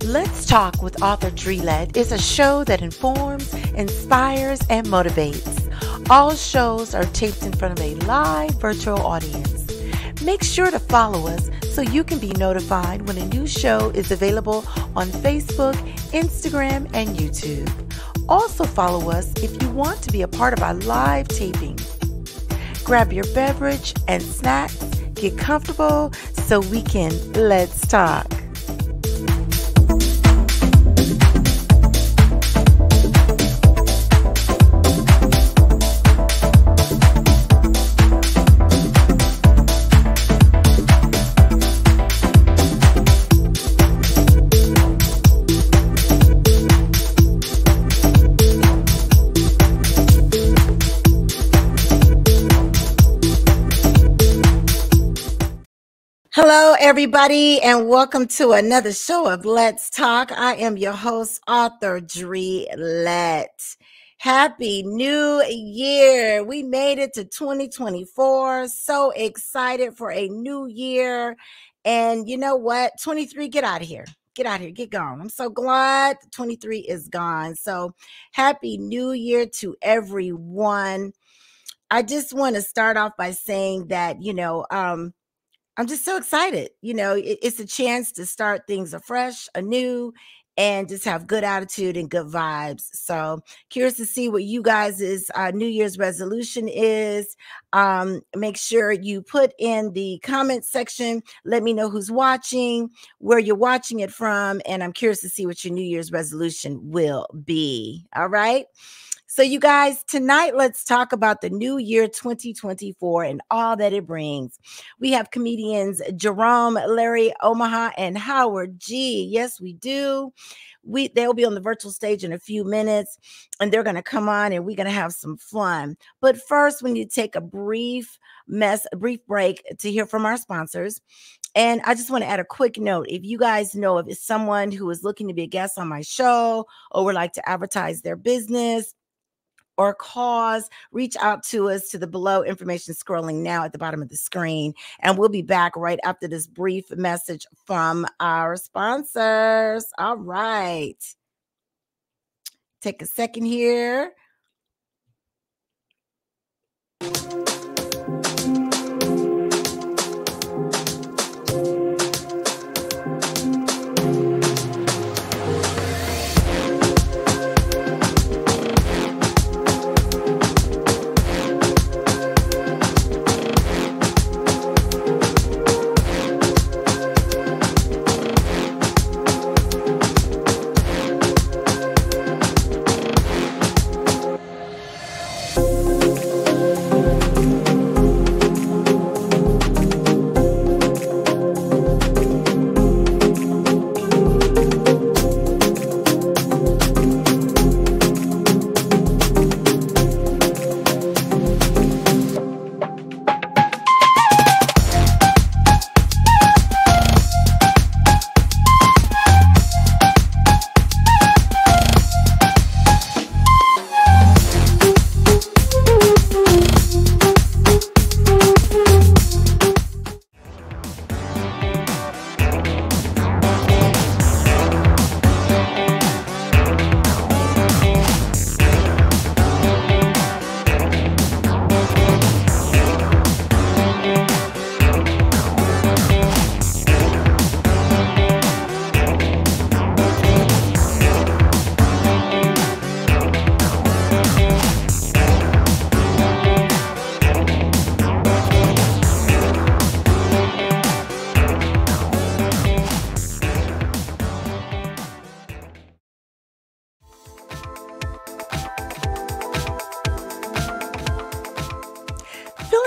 Let's Talk with author Dre Lett is a show that informs, inspires, and motivates. All shows are taped in front of a live virtual audience. Make sure to follow us so you can be notified when a new show is available on Facebook, Instagram, and YouTube. Also follow us if you want to be a part of our live taping. Grab your beverage and snacks, get comfortable so we can let's talk. Hello, everybody, and welcome to another show of Let's Talk. I am your host, author Dre Lett. Happy New Year. We made it to 2024. So excited for a new year. And you know what? 23, get out of here. Get out of here. Get gone. I'm so glad 23 is gone. So happy New Year to everyone. I just want to start off by saying that, I'm just so excited. It's a chance to start things afresh, anew, and just have good attitude and good vibes. So curious to see what you guys' New Year's resolution is. Make sure you put in the comment section. Let me know who's watching, where you're watching it from, and I'm curious to see what your New Year's resolution will be. All right. So you guys, tonight, let's talk about the new year 2024 and all that it brings. We have comedians JeROME, Larry, Omaha, and Howard G. Yes, we do. They'll be on the virtual stage in a few minutes, and they're going to come on, and we're going to have some fun. But first, we need to take a brief break to hear from our sponsors. And I just want to add a quick note. If you guys know if it's someone who is looking to be a guest on my show or would like to advertise their business or cause, reach out to us to the below information scrolling now at the bottom of the screen. And we'll be back right after this brief message from our sponsors. All right. Take a second here.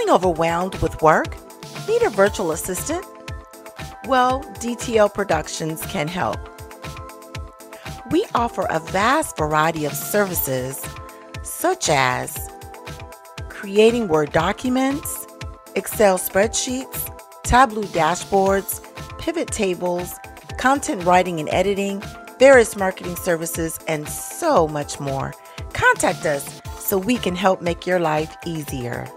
Overwhelmed with work? Need a virtual assistant? Well, DTL Productions can help. We offer a vast variety of services such as creating Word documents, Excel spreadsheets, Tableau dashboards, pivot tables, content writing and editing, various marketing services, and so much more. Contact us so we can help make your life easier.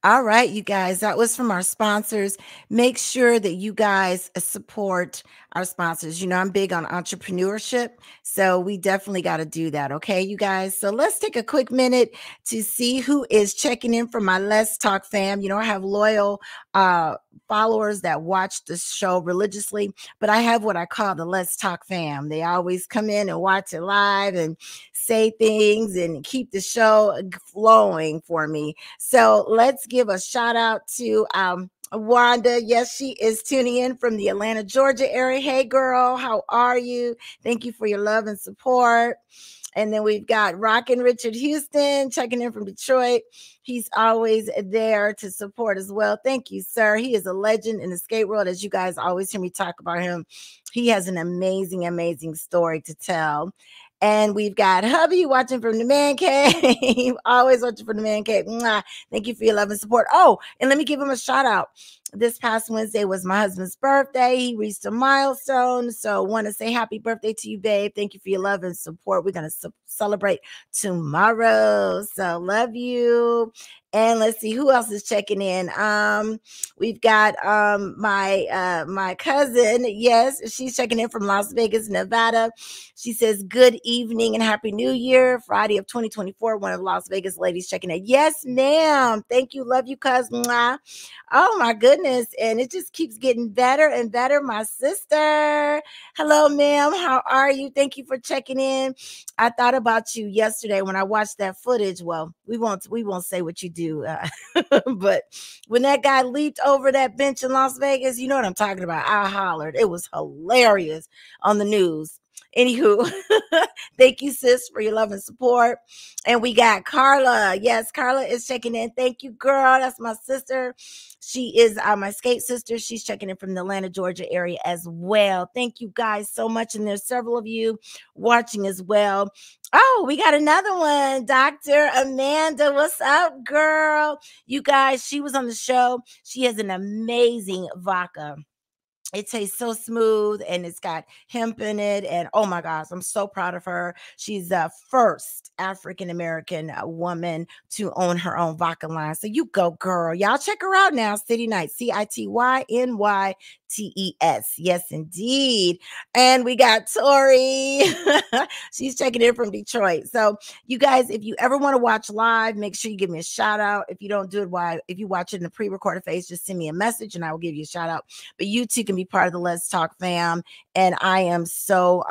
All right, you guys, that was from our sponsors. Make sure that you guys support our sponsors. You know, I'm big on entrepreneurship, so we definitely got to do that. Okay, you guys. So let's take a quick minute to see who is checking in from my Let's Talk fam. You know, I have loyal followers that watch the show religiously, but I have what I call the Let's Talk fam. They always come in and watch it live and say things and keep the show flowing for me. So let's give a shout out to Wanda. Yes, she is tuning in from the Atlanta, Georgia area. Hey, girl, how are you? Thank you for your love and support. And then we've got Rockin' Richard Houston checking in from Detroit. He's always there to support as well. Thank you, sir. He is a legend in the skate world, as you guys always hear me talk about him. He has an amazing, amazing story to tell. And we've got hubby watching from the man cave. Always watching from the man cave. Mwah. Thank you for your love and support. Oh, and let me give him a shout out. This past Wednesday was my husband's birthday. He reached a milestone. So want to say happy birthday to you, babe. Thank you for your love and support. We're going to celebrate tomorrow. So love you. And let's see who else is checking in. We've got my cousin. Yes, she's checking in from Las Vegas, Nevada. She says, good evening and happy new year. Friday of 2024. One of Las Vegas ladies checking in. Yes, ma'am. Thank you. Love you, cousin. Oh my goodness. And it just keeps getting better and better. My sister. Hello, ma'am. How are you? Thank you for checking in. I thought about you yesterday when I watched that footage. Well, we won't say what you do. But when that guy leaped over that bench in Las Vegas, you know what I'm talking about. I hollered. It was hilarious on the news. Anywho, thank you, sis, for your love and support. And we got Carla. Yes, Carla is checking in. Thank you, girl. That's my sister. She is my skate sister. She's checking in from the Atlanta, Georgia area as well. Thank you guys so much. And there's several of you watching as well. Oh, we got another one. Dr. Amanda, what's up, girl? You guys, she was on the show. She has an amazing vodka. It tastes so smooth and it's got hemp in it. And oh my gosh, I'm so proud of her. She's the first African-American woman to own her own vodka line. So you go, girl. Y'all check her out now. City Night, CITYNYTES. Yes, indeed. And we got Tori. She's checking in from Detroit. So you guys, if you ever want to watch live, make sure you give me a shout out. If you don't do it, if you watch it in the pre-recorded phase, just send me a message and I will give you a shout out. But you too can be part of the Let's Talk fam. And I am so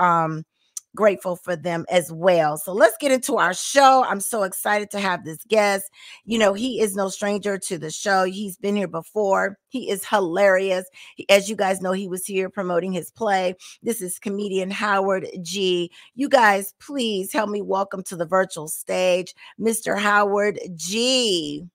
grateful for them as well. So let's get into our show. I'm so excited to have this guest. You know, he is no stranger to the show. He's been here before. He is hilarious. As you guys know, he was here promoting his play. This is comedian Howard G. You guys, please help me welcome to the virtual stage, Mr. Howard G.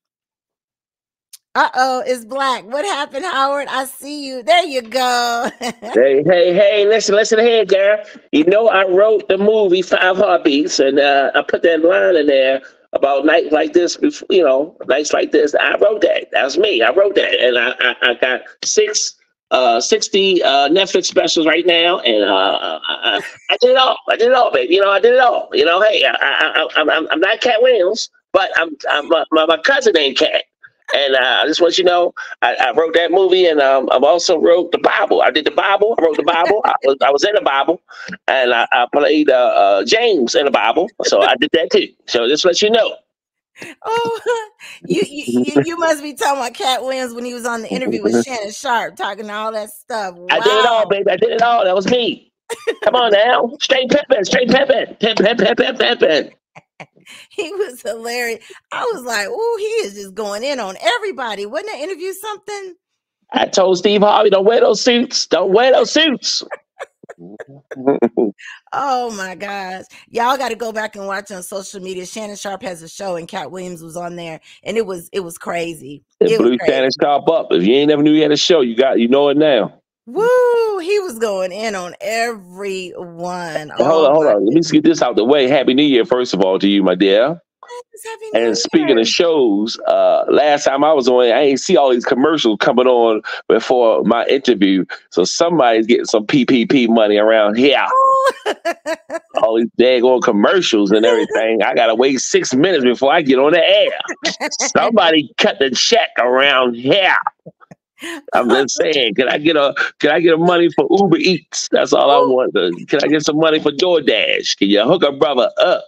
Uh-oh, it's black. What happened, Howard? I see you. There you go. Hey, listen here, girl. You know, I wrote the movie Five Heartbeats, and I put that line in there about nights like this, you know, nights like this. I wrote that. That was me. I wrote that. And I got 60 Netflix specials right now, and I did it all. I did it all, baby. You know, I did it all. You know, hey, I'm not Cat Williams, but my cousin ain't Cat. And I just want you to know, I wrote that movie, and I also wrote the Bible. I did the Bible. I wrote the Bible. I was in the Bible, and I played James in the Bible. So I did that too. So just let you know. Oh, you must be talking about Cat Williams when he was on the interview with Shannon Sharp, talking all that stuff. Wow. I did it all, baby. I did it all. That was me. Come on now, straight pimpin'. He was hilarious. I was like, oh, he is just going in on everybody. Wasn't that interview something? I told Steve Harvey, don't wear those suits. Don't wear those suits. Oh my gosh. Y'all got to go back and watch on social media. Shannon Sharp has a show and Cat Williams was on there, and it was crazy. It blew Shannon Sharp up. If you ain't never knew he had a show, you know it now. Woo! He was going in on everyone. Hold on. Let me just get this out the way. Happy New Year, first of all, to you, my dear. Yes, Happy And New speaking of Year. shows, last time I was on, I ain't see all these commercials coming on before my interview. So somebody's getting some PPP money around here. Oh. All these daggone commercials and everything. I gotta wait 6 minutes before I get on the air. Somebody cut the check around here. I'm just saying, can I get a money for Uber Eats? That's all I Oh. want. Can I get some money for DoorDash? Can you hook a brother up?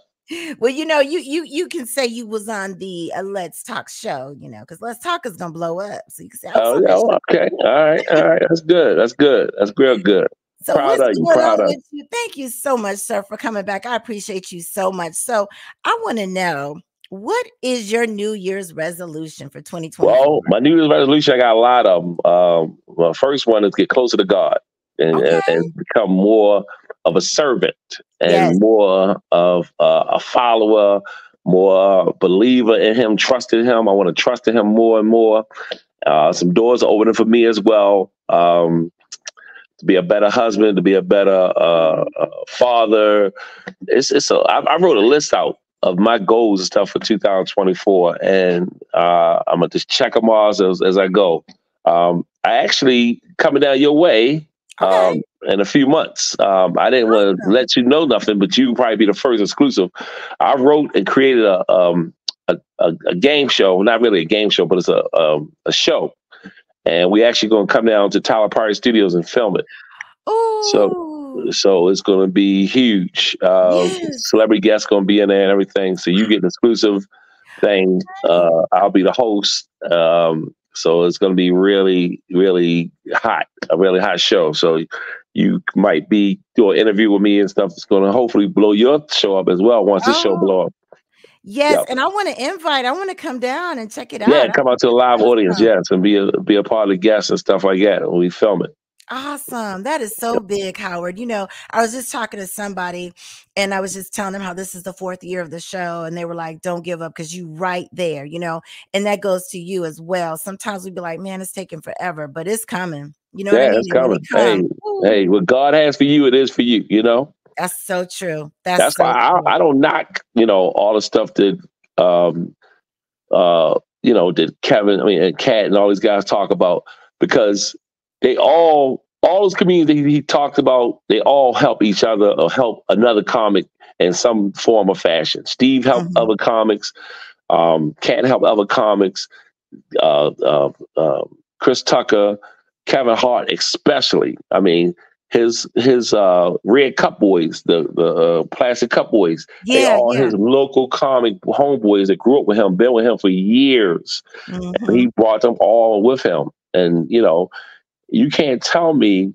Well, you can say you was on the Let's Talk show, because Let's Talk is gonna blow up. So you can say I was Oh, on yeah, that oh, show. okay. All right. That's good. That's good. That's real good. So Proud what's of you. going Proud on of you. with you? Thank you so much, sir, for coming back. I appreciate you so much. So I want to know, what is your New Year's resolution for 2024? Well, my New Year's resolution, I got a lot of them. My first one is get closer to God and Okay. become more of a servant Yes. and more of a follower, more believer in Him, trusting Him. I want to trust in Him more and more. Some doors are opening for me as well. To be a better husband, to be a better father. I wrote a list out of my goals and stuff for 2024, and I'm gonna just check them all as I go. I actually coming down your way Okay. in a few months. I didn't want to Awesome. let you know nothing, but you can probably be the first exclusive. I wrote and created a game show, not really a game show, but it's a show, and we actually going to come down to Tyler Perry Studios and film it. So, Oh, so it's going to be huge. yes. Celebrity guests going to be in there and everything. So you get an exclusive thing. Right. I'll be the host. So it's going to be really, really hot, a really hot show. So you might be doing an interview with me and stuff. It's going to hopefully blow your show up as well once the show Oh, blow up. yes. Yep. And I want to invite. I want to come down and check it Yeah, out. I come out think to a that's live audience, awesome. yes, and be a part of the guests and stuff like that when we film it. Awesome. That is so big, Howard. I was just talking to somebody and I was just telling them how this is the 4th year of the show. And they were like, don't give up because you right there, and that goes to you as well. Sometimes we'd be like, man, it's taking forever, but it's coming. You know what I Yeah, mean? it's And when it coming. Hey, comes, hey, what God has for you, it is for you. that's so true. That's That's why so true. I don't knock, all the stuff that, um, that Kevin, and Kat and all these guys talk about because they all those comedians that he talked about, they all help each other or help another comic in some form or fashion. Steve helped Mhm. other comics. Kat helped other comics. Uh, uh, uh, Chris Tucker, Kevin Hart, especially. I mean, his Red Cup Boys, the Plastic Cup Boys, they Yeah, all yeah. his local comic homeboys that grew up with him, been with him for years. And Mhm. he brought them all with him. And you can't tell me,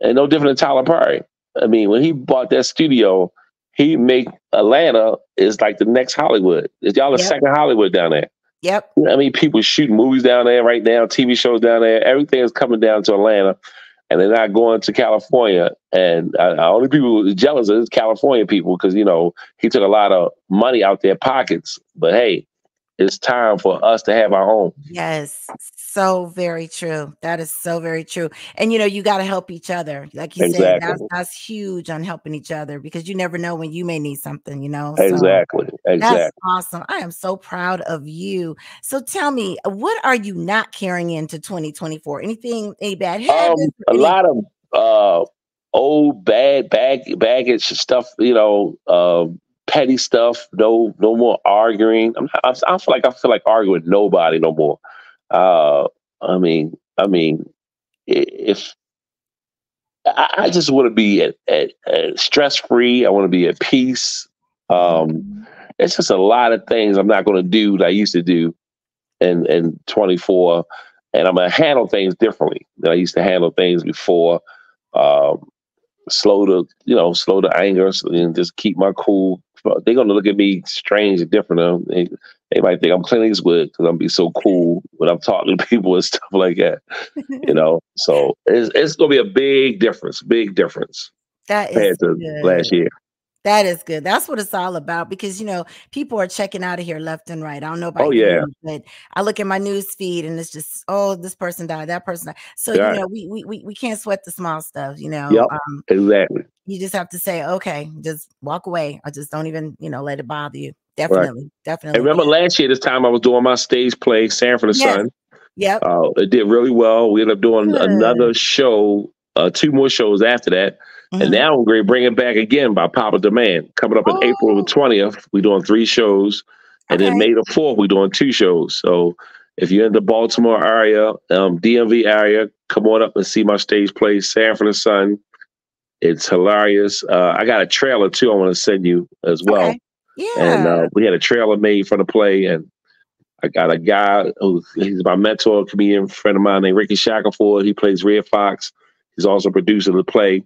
and no different than Tyler Perry. I mean, when he bought that studio, he make Atlanta is like the next Hollywood. Is y'all the Yep. second Hollywood down there? Yep. I mean, people shooting movies down there right now, TV shows down there. Everything is coming down to Atlanta, and they're not going to California. And only people jealous is California people because he took a lot of money out their pockets. But hey, it's time for us to have our own. Yes, so very true. That is so very true. And you got to help each other. Like you said, Exactly. that's huge on helping each other because you never know when you may need something. So Exactly. that's Exactly. awesome. I am so proud of you. So tell me, what are you not carrying into 2024? Anything, any bad habits, A any lot of old baggage stuff. Petty stuff. No more arguing. I feel like arguing with nobody no more. Uh, if I just want to be at stress free, I want to be at peace. Mhm. It's just a lot of things I'm not going to do that I used to do in 24, and I'm gonna handle things differently than I used to handle things before. Um, slow the anger and just keep my cool. They're gonna look at me strange and different. They might think I'm Clint Eastwood because I'm be so cool when I'm talking to people and stuff like that. So it's gonna be a big difference That compared is to last good. year. That is good. That's what it's all about because people are checking out of here left and right. I don't know Oh about yeah, you, but I look at my news feed and it's just, oh, this person died, that person died. So right. we can't sweat the small stuff. Yep, exactly. You just have to say, okay, just walk away. I just don't even let it bother you. Right. Definitely, And definitely. remember last year, this time I was doing my stage play, Sanford and Yes. Son. Yep. It did really well. We ended up doing Good. another show, two more shows after that. And Mhm. now we're going to bring it back again by popular demand. Coming up in April the Oh, 20th, we're doing 3 shows. And then okay. May the 4th, we're doing 2 shows. So if you're in the Baltimore area, DMV area, come on up and see my stage play, Sanford and Son. It's hilarious. I got a trailer too I want to send you as well. Okay. And Yeah. we had a trailer made for the play. And I got a guy he's my mentor, comedian friend of mine named Ricky Shackelford. He plays Red Fox. He's also producer of the play.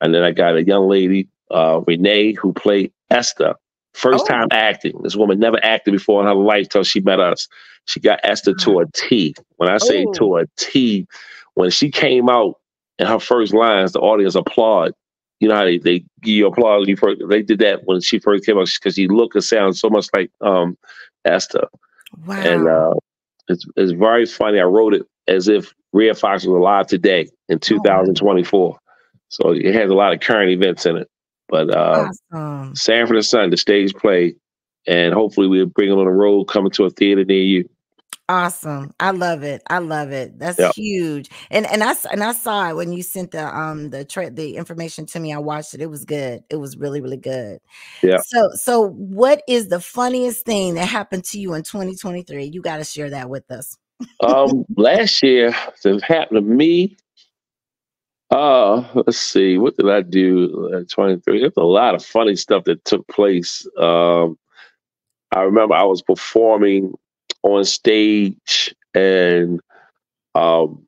And then I got a young lady, Renee, who played Esther. First Oh. time acting. This woman never acted before in her life till she met us. She got Esther Wow. to a T. When I say Oh. to a T, when she came out in her first lines, the audience applaud. You know how they give you applause when you first, they did that when she first came out because she looked and sounded so much like Esther. And Wow. it's very funny. I wrote it as if Red Fox was alive today in Oh, wow. 2024. So it has a lot of current events in it. But Awesome. Sanford and Son, the stage play, and hopefully we'll bring them on the road, coming to a theater near you. Awesome. I love it. I love it. That's Yeah, huge. And I saw it when you sent the information to me. I watched it. It was good. It was really, really good. yeah. So what is the funniest thing that happened to you in 2023? You got to share that with us. Last year, it happened to me. Let's see, what did I do at 23? There's a lot of funny stuff that took place. I remember I was performing on stage and um,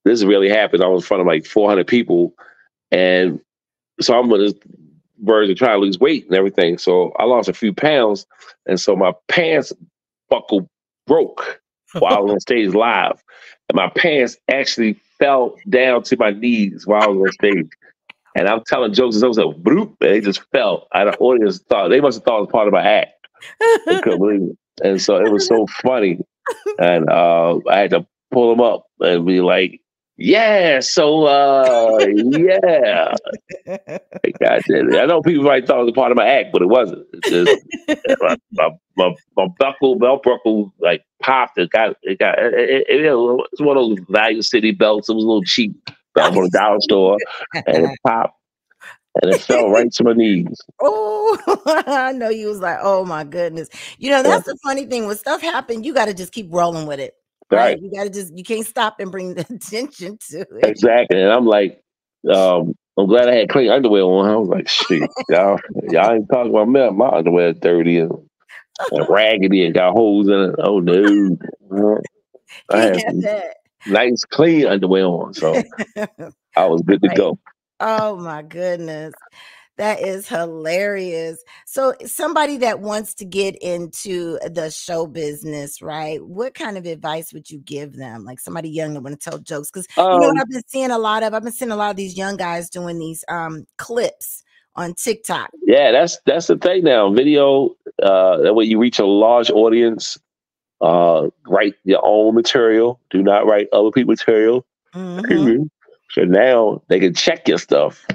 this really happened. I was in front of like 400 people, and so I'm with this version trying to lose weight and everything. So I lost a few pounds, and so my pants buckle broke while I was on stage live, and my pants actually fell down to my knees while I was on stage. And I'm telling jokes, and I was like, bloop, and they just fell. And the audience thought they must have thought it was part of my act. They couldn't believe it. And so it was so funny. And I had to pull them up and be like, yeah, so yeah. God did it. I know people might thought it was a part of my act, but it wasn't. It's just my belt buckle like popped. It's one of those Value City belts. It was a little cheap belt from the dollar store, and it popped and it fell right to my knees. Oh, I know you was like, "Oh my goodness." Yeah, That's the funny thing. When stuff happen, you gotta just keep rolling with it, right? right, You can't stop and bring the attention to it. exactly. And I'm like, I'm glad I had clean underwear on. I was like, shit, y'all ain't talking about me. My underwear is dirty and raggedy and got holes in it. Oh no. I Can't had have some that. nice clean underwear on, so I was good to Right. go. Oh my goodness. That is hilarious. So somebody that wants to get into the show business, right? What kind of advice would you give them? Like somebody young that want to tell jokes? Because you know what Um, I've been seeing a lot of these young guys doing these clips on TikTok. yeah, that's the thing now. Video, that way you reach a large audience. Write your own material. Do not write other people's material. Mm-hmm. Period. So now they can check your stuff.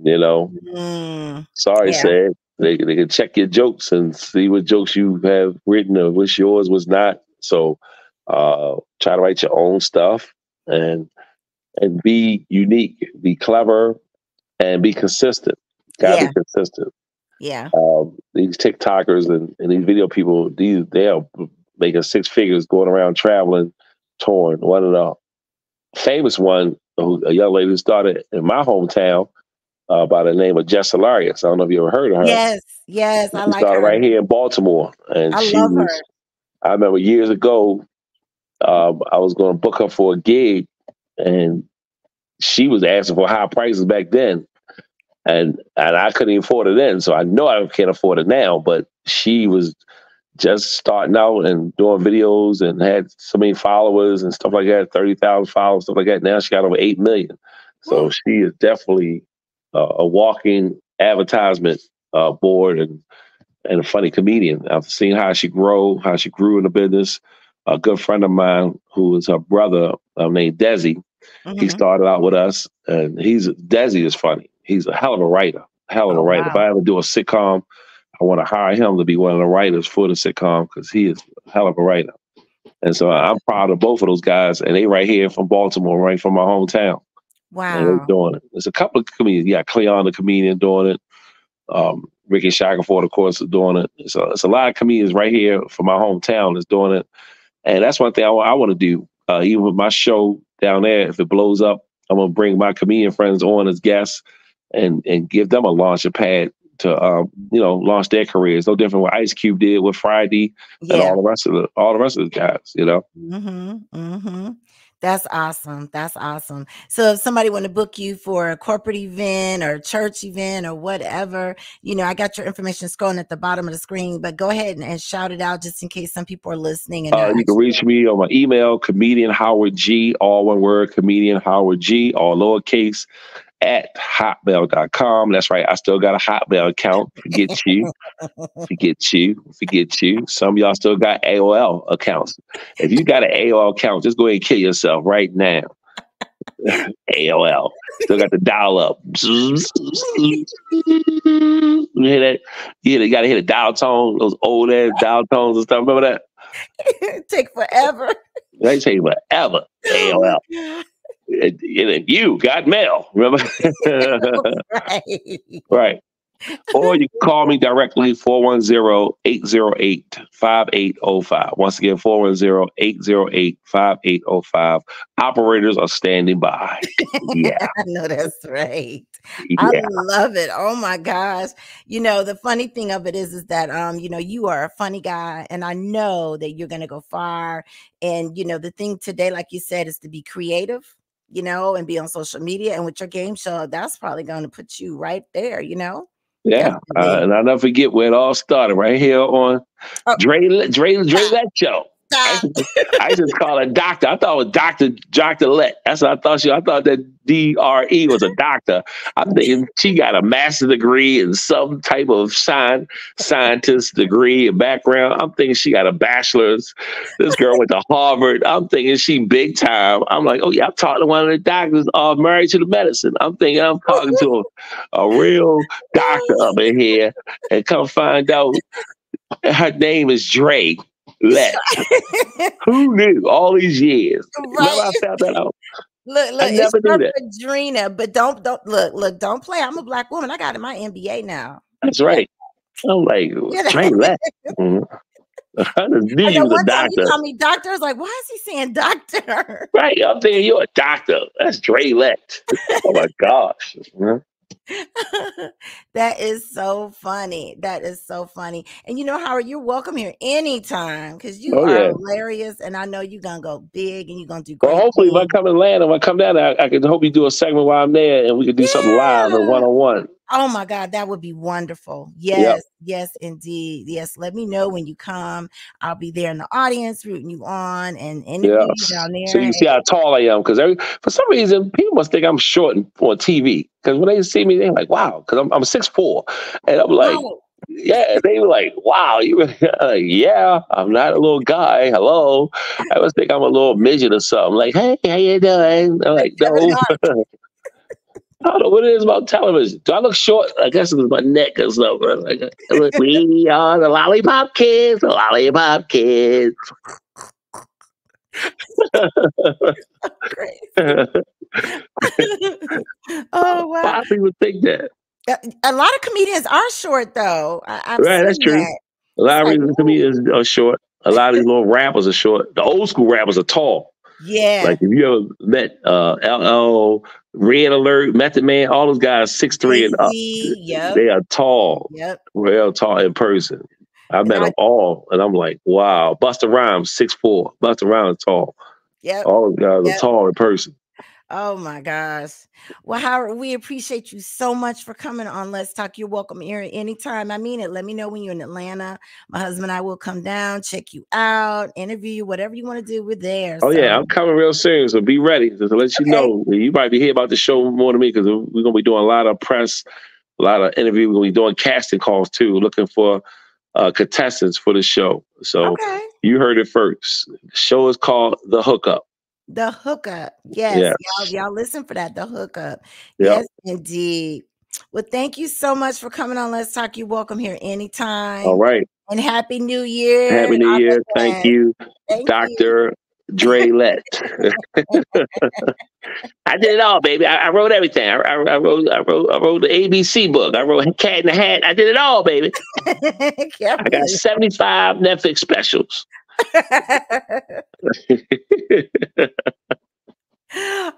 You know, Mm, sorry, yeah. said they can check your jokes and see what jokes you have written or what's yours was not. So try to write your own stuff and be unique, be clever, and be consistent. Gotta be Yeah. consistent. Yeah. These TikTokers and these video people, they are making 6 figures going around traveling, touring. One of the famous one, a young lady who started in my hometown by the name of Jess Hilarious. I don't know if you ever heard of her. Yes. Yes. I She like started her. right here in Baltimore, and I love her. I remember years ago, I was going to book her for a gig, and she was asking for high prices back then. And I couldn't even afford it then, so I know I can't afford it now. But she was just starting out and doing videos and had so many followers and stuff like that, 30,000 followers, stuff like that. Now she got over 8 million. So Woo. she is definitely a walking advertisement board and a funny comedian. I've seen how she grew in the business. A good friend of mine who is her brother named Desi, he Mhm. started out with us, and Desi is funny. He's a hell of a writer, hell of a Oh, writer. If wow. I ever do a sitcom, I want to hire him to be one of the writers for the sitcom because he is a hell of a writer. And so I'm proud of both of those guys. And they right here from Baltimore, right from my hometown. And they're Wow. doing it. There's a couple of comedians. Yeah, Cleon, the comedian, doing it. Ricky Shackelford, of course, is doing it. So it's a lot of comedians right here from my hometown that's doing it. And that's one thing I want to do. Even with my show down there, if it blows up, I'm going to bring my comedian friends on as guests and give them a launching pad to launch their careers. No different what Ice Cube did with Friday and all the rest of the guys. That's awesome. That's awesome. So if somebody want to book you for a corporate event or church event or whatever, I got your information scrolling at the bottom of the screen, but go ahead and shout it out just in case some people are listening. And you can reach me on my email, Comedian Howard G, all one word, Comedian Howard G, all lowercase, at hotmail.com. That's right. I still got a Hotmail account. Forget you. Some of y'all still got AOL accounts. If you got an AOL account, just go ahead and kill yourself right now. AOL. Still got the dial up. You hear that? You got to hear the dial tone, those old ass dial tones and stuff. Remember that? Take forever. They take forever. AOL. And you got mail, remember? Right. Or you can call me directly, 410-808-5805. Once again, 410-808-5805. Operators are standing by. Yeah. I know that's right. Yeah. I love it. Oh my gosh. The funny thing of it is that, you are a funny guy and I know that you're going to go far. And, the thing today, like you said, is to be creative, and be on social media. And with your game show, that's probably going to put you right there, Yeah. And I'll never forget where it all started, right here on Dre Lett show. I just call her doctor. I thought it was Dr. Lett. That's what I thought I thought that DRE was a doctor. I'm thinking she got a master's degree in some type of scientist degree and background. I'm thinking she got a bachelor's. This girl went to Harvard. I'm thinking she big time. I'm like, oh yeah, I'm talking to one of the doctors married to the medicine. I'm thinking I'm talking to a real doctor up in here, and come find out her name is Dre Lett. Who knew all these years? Right. I found that out. Look, I never knew that. Adrena, but don't look, don't play. I'm a Black woman. I got in my MBA now. That's right. I'm like, Dre Lett. I just knew you was a doctor. You call me doctor. I was like, why is he saying doctor? Right. I'm thinking you're a doctor. That's Dre Lett. Oh my gosh. That is so funny. That is so funny. And Howard, you're welcome here anytime because you are hilarious. And I know you're going to go big and you're going to do great. Well, hopefully if I come to Atlanta, if I come down there, I can hope you do a segment while I'm there and we can do something live and one-on-one. Oh my God, that would be wonderful. Yes, yes, indeed. Yes, let me know when you come. I'll be there in the audience rooting you on and interview you down there. So you see how tall I am, because for some reason people must think I'm short on TV. Because when they see me, they're like, "Wow," because I'm 6'4", and I'm like, "Yeah." They were like, "Wow, you?" Like, yeah, I'm not a little guy. Hello, I must think I'm a little midget or something. Like, hey, how you doing? I'm like, no. I don't know what it is about television. Do I look short? I guess it's my neck or something. Like, we are the lollipop kids, the lollipop kids. Oh wow! Why people think that? A lot of comedians are short, though. Right, that's true. A lot of comedians are short. A lot of these little rappers are short. The old school rappers are tall. Yeah. Like if you ever met LL, Red Alert, Method Man, all those guys 6'3" and up. Yep. They are tall. Yep. Real tall in person. I met them all, and I'm like, wow. Busta Rhymes, 6'4". Busta Rhymes tall. Yep. All those guys are tall in person. Oh my gosh. Well, Howard, we appreciate you so much for coming on Let's Talk. You're welcome here anytime. I mean it. Let me know when you're in Atlanta. My husband and I will come down, check you out, interview you, whatever you want to do. We're there. Oh, yeah. I'm coming real soon. So be ready. Just to let you know. You might be hearing about the show more than me because we're going to be doing a lot of press, a lot of interviews. We're going to be doing casting calls too, looking for contestants for the show. So you heard it first. The show is called The Hookup. The Hookup. Yes. Y'all listen for that. The Hookup. Yep. Yes, indeed. Well, thank you so much for coming on Let's Talk. You're welcome here anytime. All right. And Happy New Year. Happy New Year. Thank you, Thank Dr. Dre Lett. I did it all, baby. I wrote everything. I wrote the ABC book. I wrote Cat in the Hat. I did it all, baby. I got 75 Netflix specials.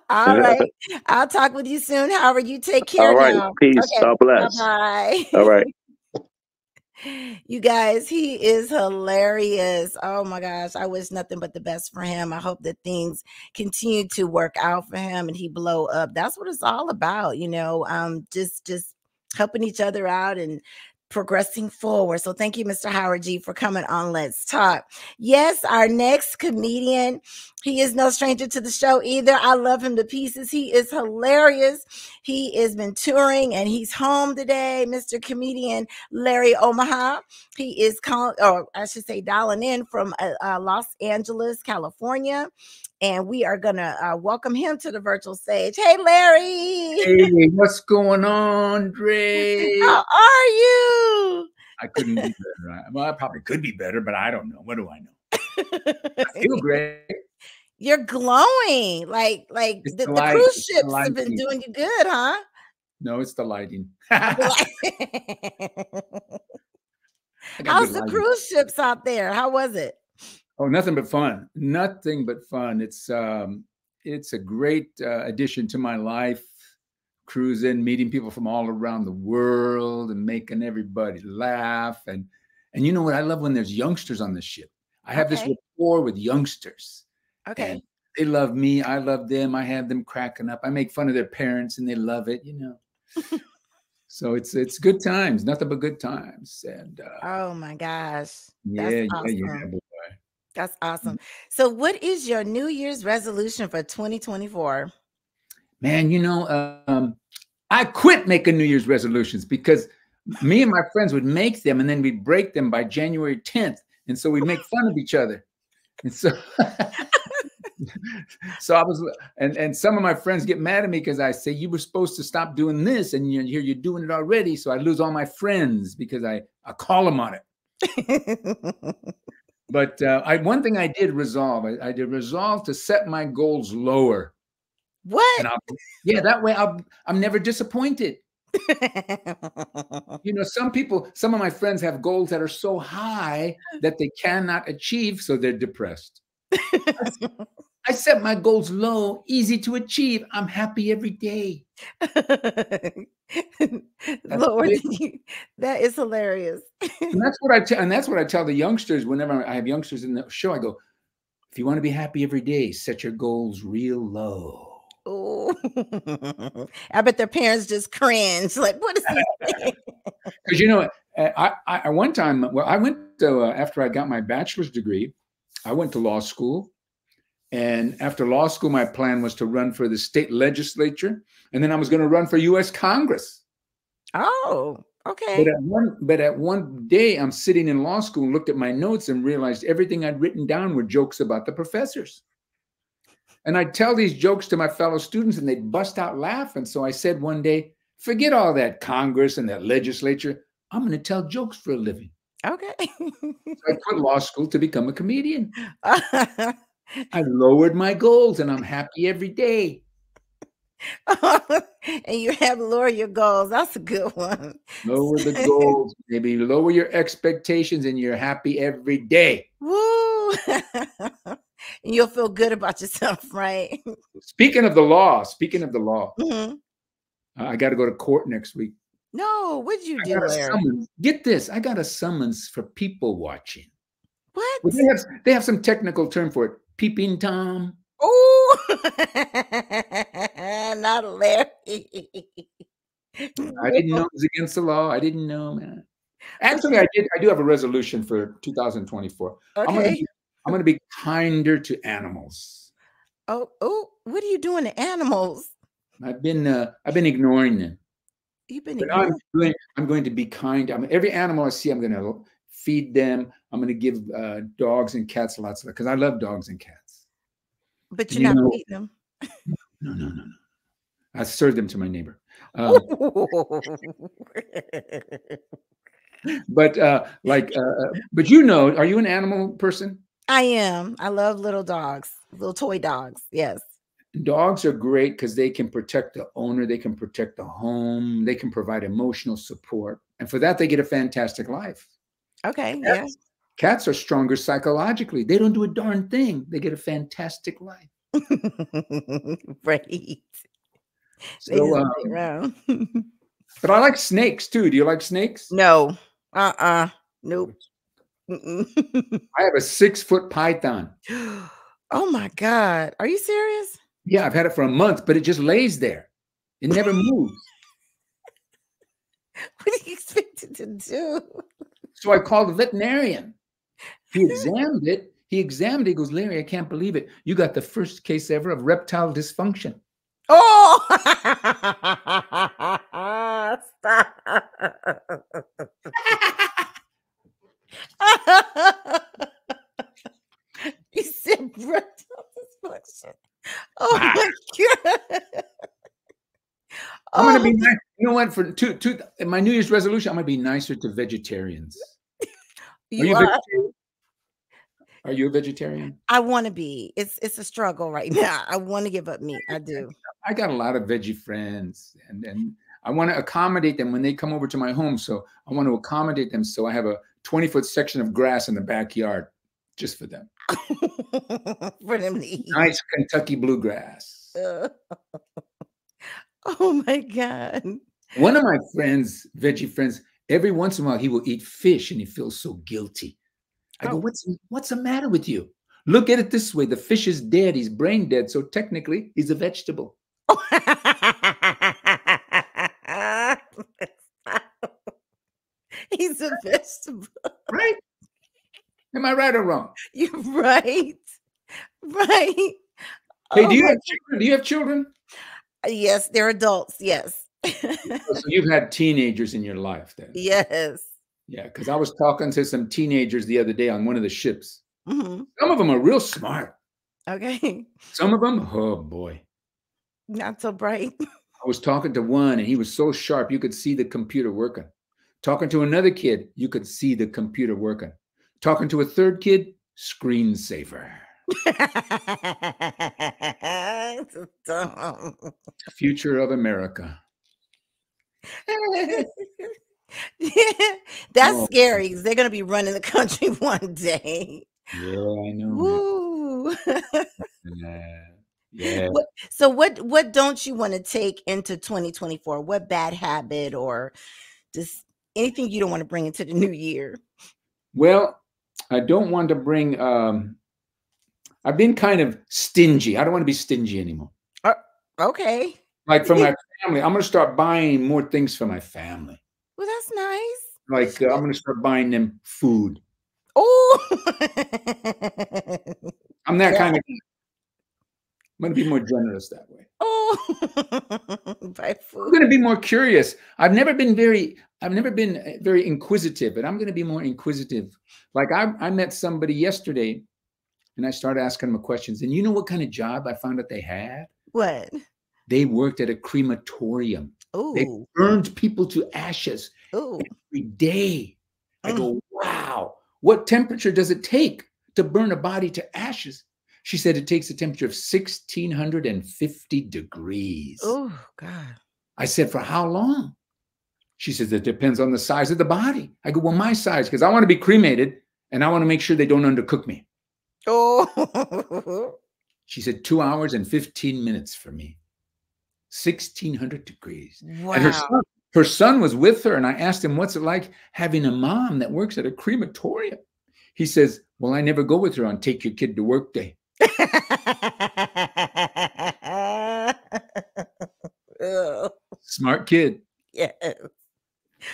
All right. I'll talk with you soon, Howard. You take care. All right. Now. Peace. Okay. God bless. Bye. All right. You guys, he is hilarious. Oh my gosh. I wish nothing but the best for him. I hope that things continue to work out for him and he blow up. That's what it's all about, you know, just helping each other out and progressing forward. So thank you, Mr. Howard G, for coming on Let's Talk. Yes, our next comedian, he is no stranger to the show either. I love him to pieces. He is hilarious. He has been touring and he's home today, Mr. Comedian Larry Omaha. He is calling, or I should say dialing in from Los Angeles, California. And we are going to welcome him to the virtual stage. Hey, Larry. Hey, what's going on, Dre? How are you? I couldn't be better. Well, I probably could be better, but I don't know. What do I know? I feel great. You're glowing. Like the cruise ships have been doing you good, huh? No, it's the lighting. How's the cruise ships out there? How was it? Oh, nothing but fun. Nothing but fun. It's a great addition to my life. Cruising, meeting people from all around the world and making everybody laugh. And you know what? I love when there's youngsters on the ship. I have this rapport with youngsters. Okay. And they love me. I love them. I have them cracking up. I make fun of their parents and they love it, you know. So it's good times, nothing but good times. And oh my gosh. Yeah, awesome. yeah, boy. That's awesome. So what is your New Year's resolution for 2024? Man, you know, I quit making New Year's resolutions because me and my friends would make them and then we'd break them by January 10th. And so we'd make fun of each other. And so, so I was, and some of my friends get mad at me because I say, you were supposed to stop doing this and you're doing it already. So I lose all my friends because I call them on it. But one thing I did resolve, I did resolve to set my goals lower. What? Yeah, that way I'm never disappointed. You know, some of my friends have goals that are so high that they cannot achieve, so they're depressed. I set my goals low, easy to achieve. I'm happy every day. Lord, that is hilarious. And that's what I tell the youngsters whenever I have youngsters in the show. I go, if you want to be happy every day, set your goals real low. Oh, I bet their parents just cringe. Like, what is he saying? Because you know, I one time, well, I went to after I got my bachelor's degree, I went to law school, and after law school, my plan was to run for the state legislature, and then I was going to run for U.S. Congress. Oh, okay. But at one day, I'm sitting in law school and looked at my notes and realized everything I'd written down were jokes about the professors. And I'd tell these jokes to my fellow students and they'd bust out laughing. So I said one day, forget all that Congress and that legislature. I'm going to tell jokes for a living. Okay. So I quit law school to become a comedian. I lowered my goals and I'm happy every day. And you have lower your goals. That's a good one. Lower the goals, maybe lower your expectations and you're happy every day. Woo! And you'll feel good about yourself, right? Speaking of the law, mm-hmm. I got to go to court next week. No, what'd you do, Larry? Get this, I got a summons for people watching. What? Well, they have some technical term for it. Peeping Tom. Oh, not Larry. I didn't know it was against the law. I didn't know, man. Actually, I do have a resolution for 2024. Okay. I'm going to be kinder to animals. Oh, what are you doing to animals? I've been ignoring them. You've been ignoring. I'm going to be kind. Every animal I see, I'm going to feed them. I'm going to give dogs and cats lots of it because I love dogs and cats. But you're not feeding them. No. I serve them to my neighbor. Um, but but you know, are you an animal person? I am. I love little dogs, little toy dogs. Yes. Dogs are great because they can protect the owner, they can protect the home, they can provide emotional support. And for that, they get a fantastic life. Okay. Yeah. Cats are stronger psychologically. They don't do a darn thing. They get a fantastic life. Right. They So, just sit around. but I like snakes too. Do you like snakes? No. Nope. Mm-mm. I have a 6-foot python. Oh my God. Are you serious? Yeah, I've had it for a month, but it just lays there. It never moves. What do you expect it to do? So I called the veterinarian. He examined it. He goes, Larry, I can't believe it. You got the first case ever of reptile dysfunction. Oh, stop. You said reptile dysfunction. Oh my God. I'm going to be nice. You know what? For my New Year's resolution, I'm going to be nicer to vegetarians. Are you a vegetarian? I want to be. It's a struggle right now. I want to give up meat. I do. I got a lot of veggie friends, and I want to accommodate them when they come over to my home. So I want to accommodate them. So I have a 20-foot section of grass in the backyard just for them. For them to eat. Nice Kentucky bluegrass. Oh my God. One of my friends, veggie friends, every once in a while he will eat fish and he feels so guilty. I go, what's the matter with you? Look at it this way. The fish is dead. He's brain dead. So technically he's a vegetable. He's a vegetable. Right? Am I right or wrong? You're right. Right. Hey, do you have children? Do you have children? Yes, they're adults. Yes. So you've had teenagers in your life then? Yes. Yeah, because I was talking to some teenagers the other day on one of the ships. Mm-hmm. Some of them are real smart. Okay. Some of them, oh boy. Not so bright. I was talking to one and he was so sharp, you could see the computer working. Talking to another kid, you could see the computer working. Talking to a third kid, screensaver. Dumb. Future of America. That's scary because they're gonna be running the country one day. Yeah, I know. Woo. Yeah. So what don't you want to take into 2024? What bad habit or just anything you don't want to bring into the new year? Well, I don't want to bring I've been kind of stingy. I don't want to be stingy anymore. Okay. Like for my family, I'm going to start buying more things for my family. Well, that's nice. Like I'm going to start buying them food. Oh. I'm that kind of guy. I'm going to be more generous that way. Oh. Buy food. I'm going to be more curious. I've never been very inquisitive, but I'm going to be more inquisitive. Like I met somebody yesterday and I started asking them questions. And you know what kind of job I found out they had? What? They worked at a crematorium. Ooh. They burned people to ashes Ooh. every day. I go, wow, what temperature does it take to burn a body to ashes? She said it takes a temperature of 1,650 degrees. Oh, God. I said, for how long? She says, it depends on the size of the body. I go, well, my size, because I want to be cremated and I want to make sure they don't undercook me. Oh. She said 2 hours and 15 minutes for me. 1,600 degrees. Wow. And her son was with her. And I asked him, what's it like having a mom that works at a crematorium? He says, well, I never go with her on Take Your Kid to Work Day. Smart kid. Yes.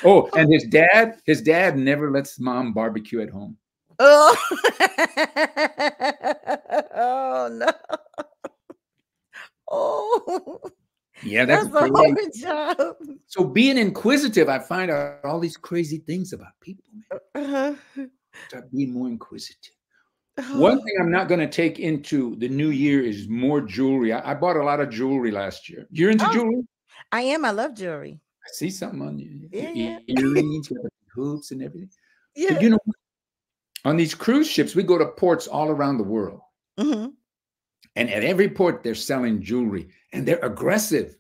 Oh, and his dad never lets mom barbecue at home. Oh. Oh no. Oh. Yeah, that's a hard job. So being inquisitive, I find out all these crazy things about people. Start being more inquisitive. One thing I'm not going to take into the new year is more jewelry. I bought a lot of jewelry last year. You're into jewelry? I am. I love jewelry. I see something on you. Yeah, Your yeah. earrings, you got the hoops and everything. But Yeah. you know, on these cruise ships, we go to ports all around the world. Mm-hmm. And at every port, they're selling jewelry and they're aggressive.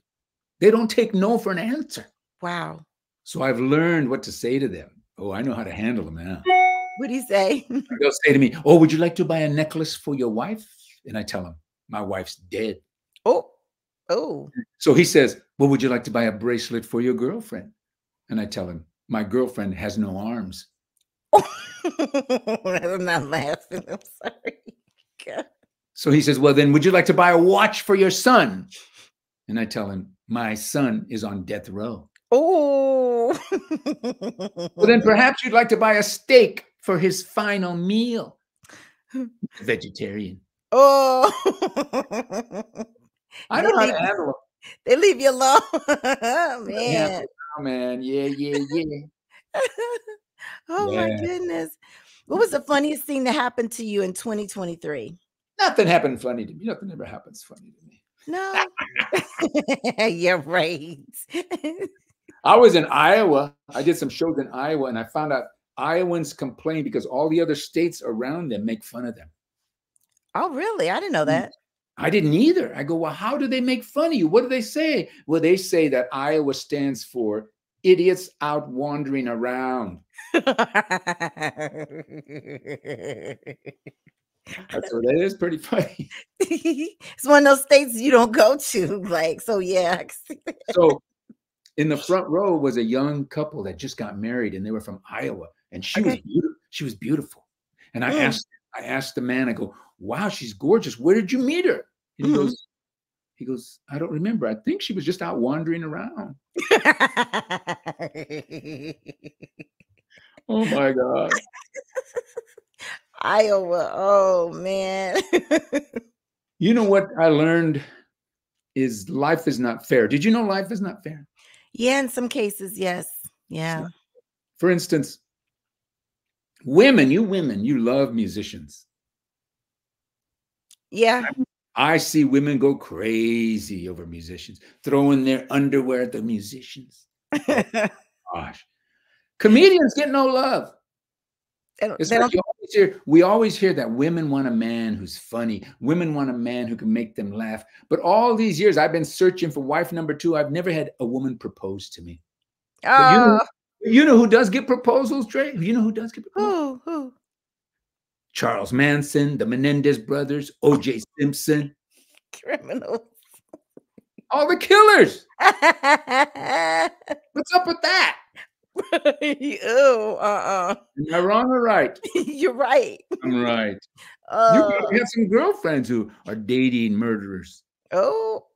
They don't take no for an answer. Wow. So I've learned what to say to them. Oh, I know how to handle them now. What do you say? They'll say to me, oh, would you like to buy a necklace for your wife? And I tell them, my wife's dead. Oh, oh. So he says, well, would you like to buy a bracelet for your girlfriend? And I tell him, my girlfriend has no arms. I'm not laughing. I'm sorry. God. So he says, well, then would you like to buy a watch for your son? And I tell him, my son is on death row. Oh. Well, then perhaps you'd like to buy a steak for his final meal. Vegetarian. Oh. I know how to handle them. They leave you alone. Man. Oh, man. Yeah. Oh my goodness. What was the funniest thing that happened to you in 2023? Nothing happened funny to me. Nothing ever happens funny to me. No. You're right. I was in Iowa. I did some shows in Iowa, and I found out Iowans complain because all the other states around them make fun of them. Oh, really? I didn't know that. I didn't either. I go, well, how do they make fun of you? What do they say? Well, they say that Iowa stands for idiots out wandering around. That's what it is. Pretty funny. It's one of those states you don't go to. Like, so yeah. So in the front row was a young couple that just got married, and they were from Iowa, and she was beautiful. She was beautiful. And I asked the man, I go, wow, she's gorgeous. Where did you meet her? And he goes, I don't remember. I think she was just out wandering around. Oh my God. Iowa. Oh man. You know what I learned is life is not fair. Did you know life is not fair? Yeah, in some cases, yes. Yeah. For instance, women, you love musicians. Yeah. I see women go crazy over musicians, throwing their underwear at the musicians. Oh, gosh. Comedians get no love. We always hear that women want a man who's funny. Women want a man who can make them laugh. But all these years I've been searching for wife number 2. I've never had a woman propose to me. Oh. You know who does get proposals, Dre? You know who does get proposals? Who? Charles Manson, the Menendez brothers, O.J. Simpson. Criminals. All the killers. What's up with that? Ew, Am I wrong or right? You're right. I'm right. You have some girlfriends who are dating murderers. Oh.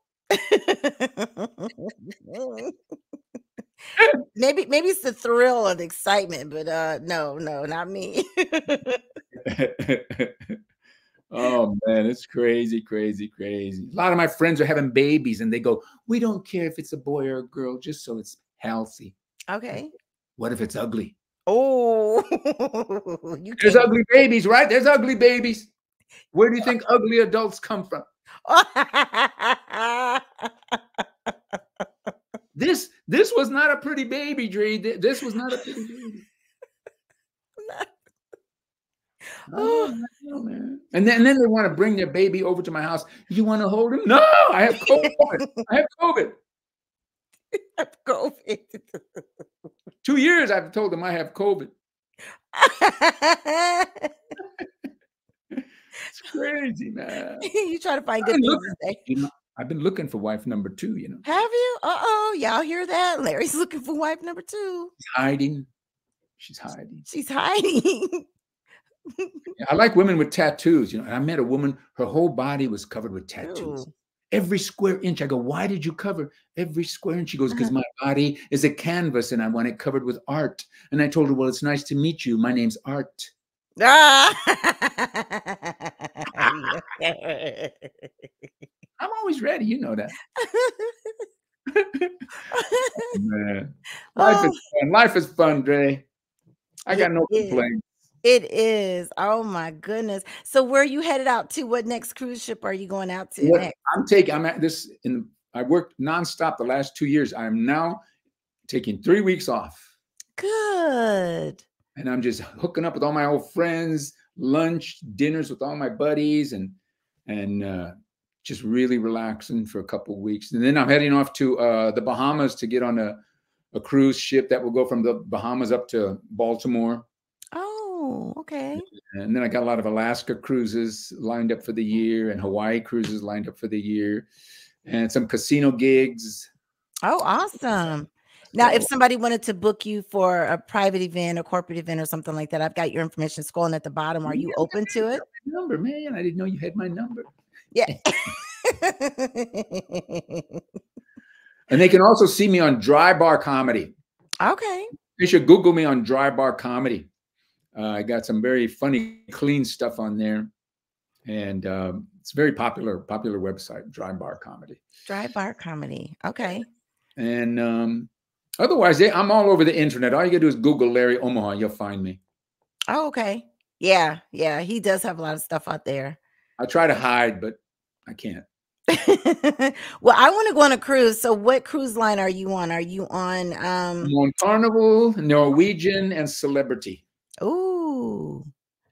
Maybe it's the thrill and excitement, but no, not me. Oh man, it's crazy. A lot of my friends are having babies and they go, we don't care if it's a boy or a girl, just so it's healthy. Okay. What if it's ugly? Oh, there's ugly babies, right? There's ugly babies. Where do you think ugly adults come from? This was not a pretty baby, Dre. This was not a pretty baby. Oh, man. And then they want to bring their baby over to my house. You want to hold him? No, I have COVID. I have COVID. 2 years I've told them I have COVID. It's crazy, man. You try to find good things to say. I've been looking for wife number 2, you know. Have you? Uh-oh, y'all hear that? Larry's looking for wife number 2. She's hiding. She's hiding. Yeah, I like women with tattoos, you know. And I met a woman, her whole body was covered with tattoos. Ooh. Every square inch. I go, why did you cover every square inch? She goes, because my body is a canvas and I want it covered with art. And I told her, well, it's nice to meet you. My name's Art. I'm always ready. You know that. Oh, man. Life is fun. Life is fun, Dre. I got no complaints. It is. Oh my goodness. So where are you headed out to? What next cruise ship are you going out to next? I'm at this in I worked nonstop the last 2 years. I'm now taking 3 weeks off. Good. And I'm just hooking up with all my old friends, lunch, dinners with all my buddies, and just really relaxing for a couple of weeks. And then I'm heading off to the Bahamas to get on a cruise ship that will go from the Bahamas up to Baltimore. Oh, okay. And then I got a lot of Alaska cruises lined up for the year, and Hawaii cruises lined up for the year, and some casino gigs. Oh, awesome. Now, if somebody wanted to book you for a private event, a corporate event, or something like that, I've got your information scrolling at the bottom. Are you open to it? Number, man. I didn't know you had my number. Yeah. And they can also see me on Dry Bar Comedy. Okay. You should Google me on Dry Bar Comedy. I got some very funny, clean stuff on there. And it's a very popular website, Dry Bar Comedy. Dry Bar Comedy. Okay. And otherwise, I'm all over the internet. All you gotta do is Google Larry Omaha. You'll find me. Oh, okay. Yeah. Yeah. He does have a lot of stuff out there. I try to hide, but I can't. Well, I want to go on a cruise. So what cruise line are you on? Are you on I'm on Carnival, Norwegian, and Celebrity. Ooh.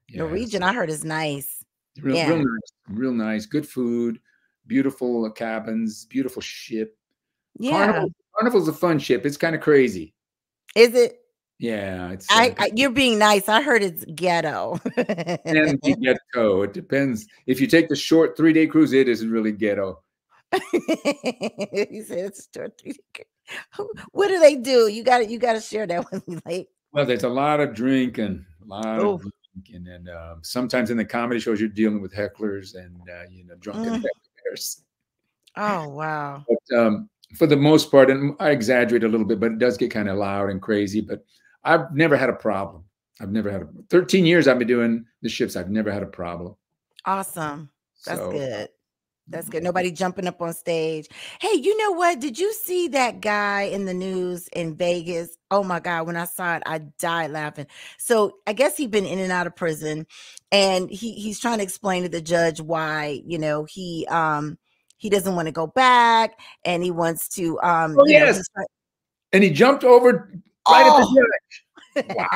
Yes. Norwegian, I heard is nice. Real nice. Real nice. Good food, beautiful cabins, beautiful ship. Yeah. Carnival's a fun ship. It's kind of crazy. Is it? Yeah, it's. You're being nice. I heard it's ghetto. And ghetto. It depends. If you take the short 3-day cruise, it is really ghetto. He said it's short 3-day cruise. What do they do? You got to share that with me. Like, well, there's a lot of drinking, and sometimes in the comedy shows you're dealing with hecklers and drunken bears. Oh wow! But for the most part, and I exaggerate a little bit, but it does get kind of loud and crazy. But I've never had a problem. 13 years I've been doing the ships. I've never had a problem. Awesome. That's good. That's good. Nobody jumping up on stage. Hey, you know what? Did you see that guy in the news in Vegas? Oh my God. When I saw it, I died laughing. So I guess he'd been in and out of prison, and he's trying to explain to the judge why, he doesn't want to go back, and he wants to and he jumped over right at the judge. Wow.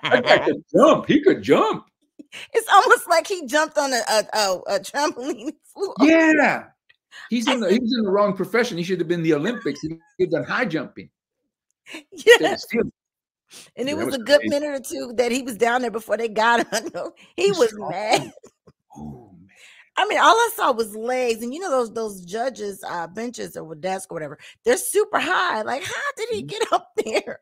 That guy could jump. He could jump. It's almost like he jumped on a trampoline. Yeah. He was in the wrong profession. He should have been the Olympics. He had done high jumping. Yes. And it was a good minute or two that he was down there before they got him. He was mad. Oh, man. I mean, all I saw was legs, and those judges' benches or desk or whatever, they're super high. Like, how did he get up there?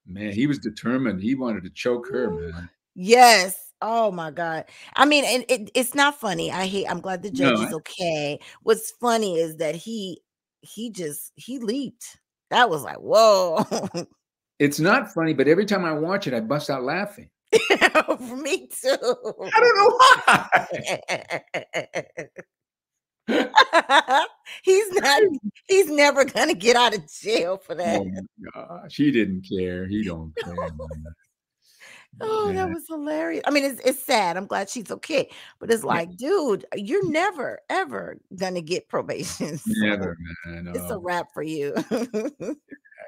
Man, he was determined. He wanted to choke her, man. Yes. Oh my God. I mean, and it's not funny. I'm glad the judge is okay. What's funny is that he leaped. That was like, whoa. It's not funny, but every time I watch it, I bust out laughing. For me too. I don't know why. He's never gonna get out of jail for that. Oh my gosh, he didn't care. He don't care. Oh, that was hilarious. I mean, it's sad. I'm glad she's okay, but it's like, dude, you're never ever gonna get probation. So never, man. It's a wrap for you.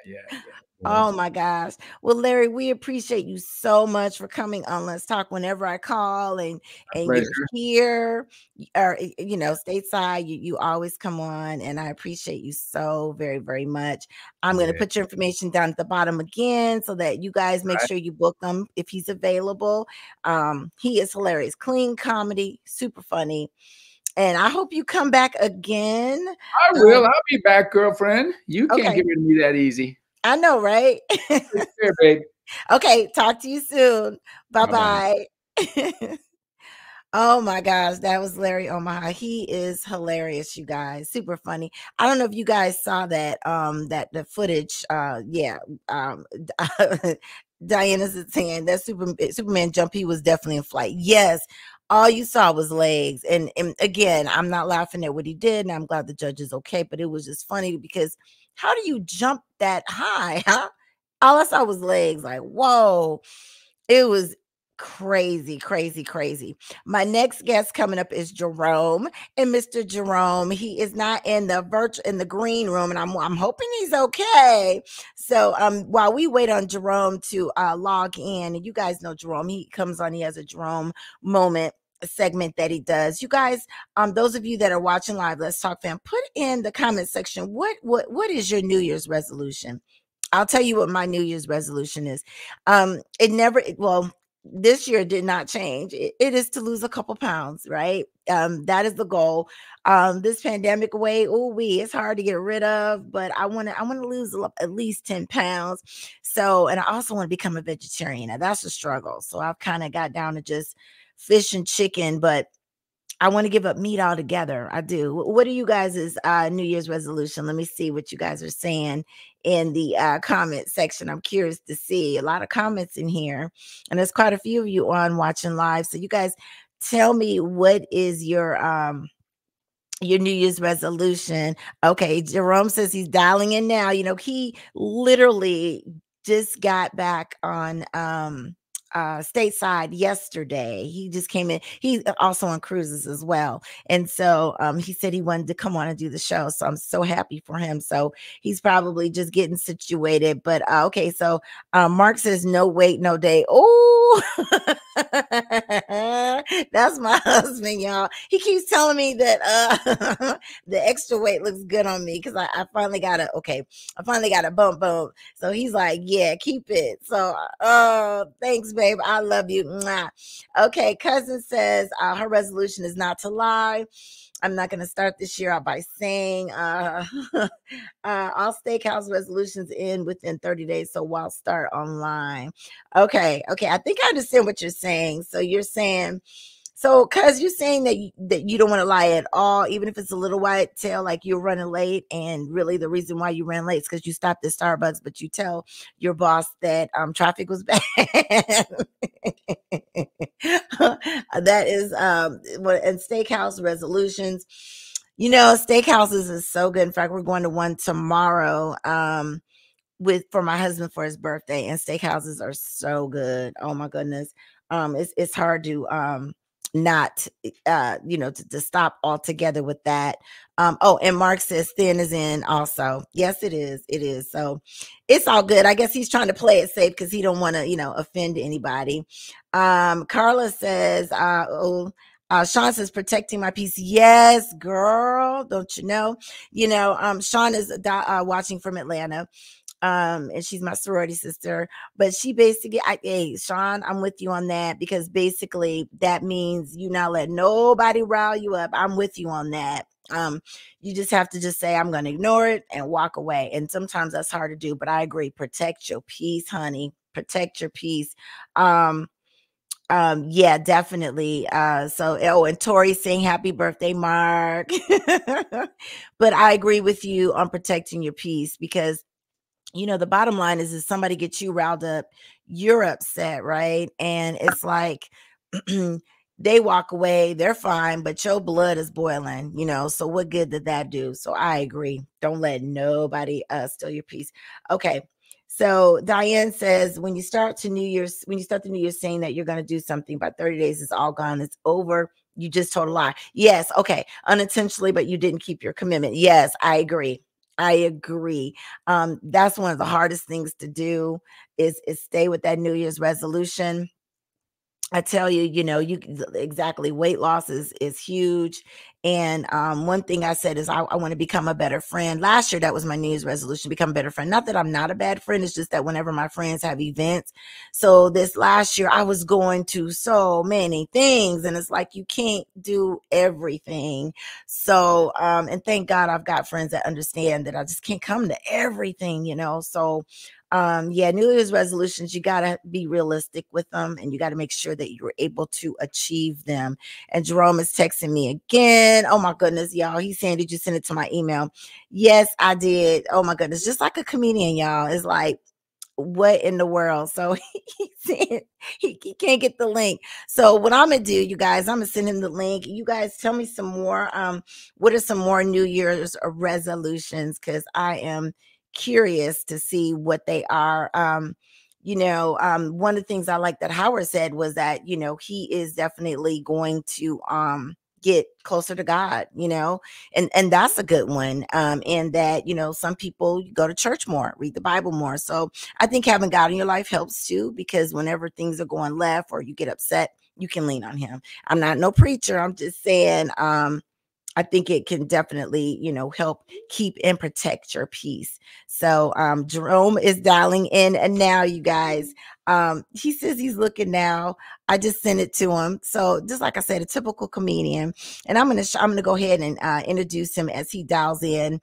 Yeah. Oh my gosh. Well, Larry, we appreciate you so much for coming on Let's Talk whenever I call, and you're here, or stateside. You always come on, and I appreciate you so very, very much. I'm going to put your information down at the bottom again so that you guys make sure you book him if he's available. He is hilarious, clean comedy, super funny. And I hope you come back again. I will. I'll be back, girlfriend. You can't get rid of me that easy. I know, right? Take care, babe. Okay, talk to you soon. Bye-bye. Oh my gosh, that was Larry Omaha. He is hilarious, you guys. Super funny. I don't know if you guys saw that the footage. Diana's saying that Superman jump, he was definitely in flight. Yes. All you saw was legs. And again, I'm not laughing at what he did, and I'm glad the judge is okay, but it was just funny because how do you jump that high? Huh? All I saw was legs. Like, whoa. It was Crazy, crazy, crazy. My next guest coming up is Jerome, and Mr. Jerome, he is not in the green room, and I'm hoping he's okay. So while we wait on Jerome to log in, and you guys know Jerome, he comes on, he has a Jerome moment segment that he does. You guys, those of you that are watching live, Let's Talk Fam, put in the comment section what is your New Year's resolution? I'll tell you what my New Year's resolution is. Well, this year did not change. It is to lose a couple pounds, right? That is the goal. This pandemic weight, it's hard to get rid of, but I want to lose at least 10 pounds. So, and I also want to become a vegetarian. Now, that's a struggle. So I've kind of got down to just fish and chicken, but I want to give up meat altogether. I do. What are you guys' New Year's resolution? Let me see what you guys are saying in the comment section. I'm curious to see a lot of comments in here, and there's quite a few of you on watching live. So you guys tell me, what is your New Year's resolution? Okay, Jerome says he's dialing in now. You know, he literally just got back on stateside yesterday. He just came in. He's also on cruises as well. And so he said he wanted to come on and do the show. So I'm so happy for him. So he's probably just getting situated. But okay, so Mark says no weight, no day. Oh, that's my husband, y'all. He keeps telling me that the extra weight looks good on me because I finally got a bump. So he's like, yeah, keep it. So thanks, babe. I love you. Mwah. Okay, cousin says her resolution is not to lie. I'm not going to start this year out by saying all steakhouse resolutions end within 30 days. So I'll start online. Okay. I think I understand what you're saying. So you're saying, cuz you're saying that you don't want to lie at all, even if it's a little white tail, like you're running late, and really the reason why you ran late is because you stopped at Starbucks, but you tell your boss that traffic was bad. That is and steakhouse resolutions. You know, steakhouses is so good. In fact, we're going to one tomorrow for my husband for his birthday, and steakhouses are so good. Oh my goodness. It's hard to not to stop altogether with that. And Mark says thin is in also. Yes, it is. So it's all good. I guess he's trying to play it safe because he don't want to offend anybody. Carla says Sean says protecting my peace. Yes, girl, don't you know? Sean is watching from Atlanta. And she's my sorority sister, but she basically, hey, Sean, I'm with you on that, because basically that means you not let nobody rile you up. I'm with you on that. You just have to just say, I'm going to ignore it and walk away. And sometimes that's hard to do, but I agree. Protect your peace, honey. Protect your peace. Yeah, definitely. And Tori saying happy birthday, Mark. But I agree with you on protecting your peace, because the bottom line is if somebody gets you riled up, you're upset, right? And it's like they walk away, they're fine, but your blood is boiling, so what good did that do? So I agree. Don't let nobody steal your peace. Okay. So Diane says, when you start the New Year saying that you're going to do something, by 30 days, it's all gone. It's over. You just told a lie. Yes. Okay. Unintentionally, but you didn't keep your commitment. Yes, I agree. That's one of the hardest things to do is stay with that New Year's resolution. I tell you, exactly. Weight loss is huge. And one thing I said is I want to become a better friend. Last year, that was my New Year's resolution, become a better friend. Not that I'm not a bad friend. It's just that whenever my friends have events. So this last year, I was going to so many things, and it's like, you can't do everything. So, and thank God I've got friends that understand that I just can't come to everything, so New Year's resolutions, you got to be realistic with them, and you got to make sure that you're able to achieve them. And Jerome is texting me again. Oh my goodness, y'all. He's saying, did you send it to my email? Yes, I did. Oh my goodness. Just like a comedian, y'all. It's like, what in the world? So he said he can't get the link. So what I'm going to do, you guys, I'm going to send him the link. You guys tell me some more. What are some more New Year's resolutions? Because I am curious to see what they are. one of the things I like that Howard said was that, he is definitely going to get closer to God, and that's a good one. And that, some people go to church more, read the Bible more. So I think having God in your life helps too, because whenever things are going left or you get upset, you can lean on him. I'm not no preacher. I'm just saying, I think it can definitely, help keep and protect your peace. So Jerome is dialing in, and now, you guys, he says he's looking now. I just sent it to him. So just like I said, a typical comedian. And I'm gonna go ahead and introduce him as he dials in.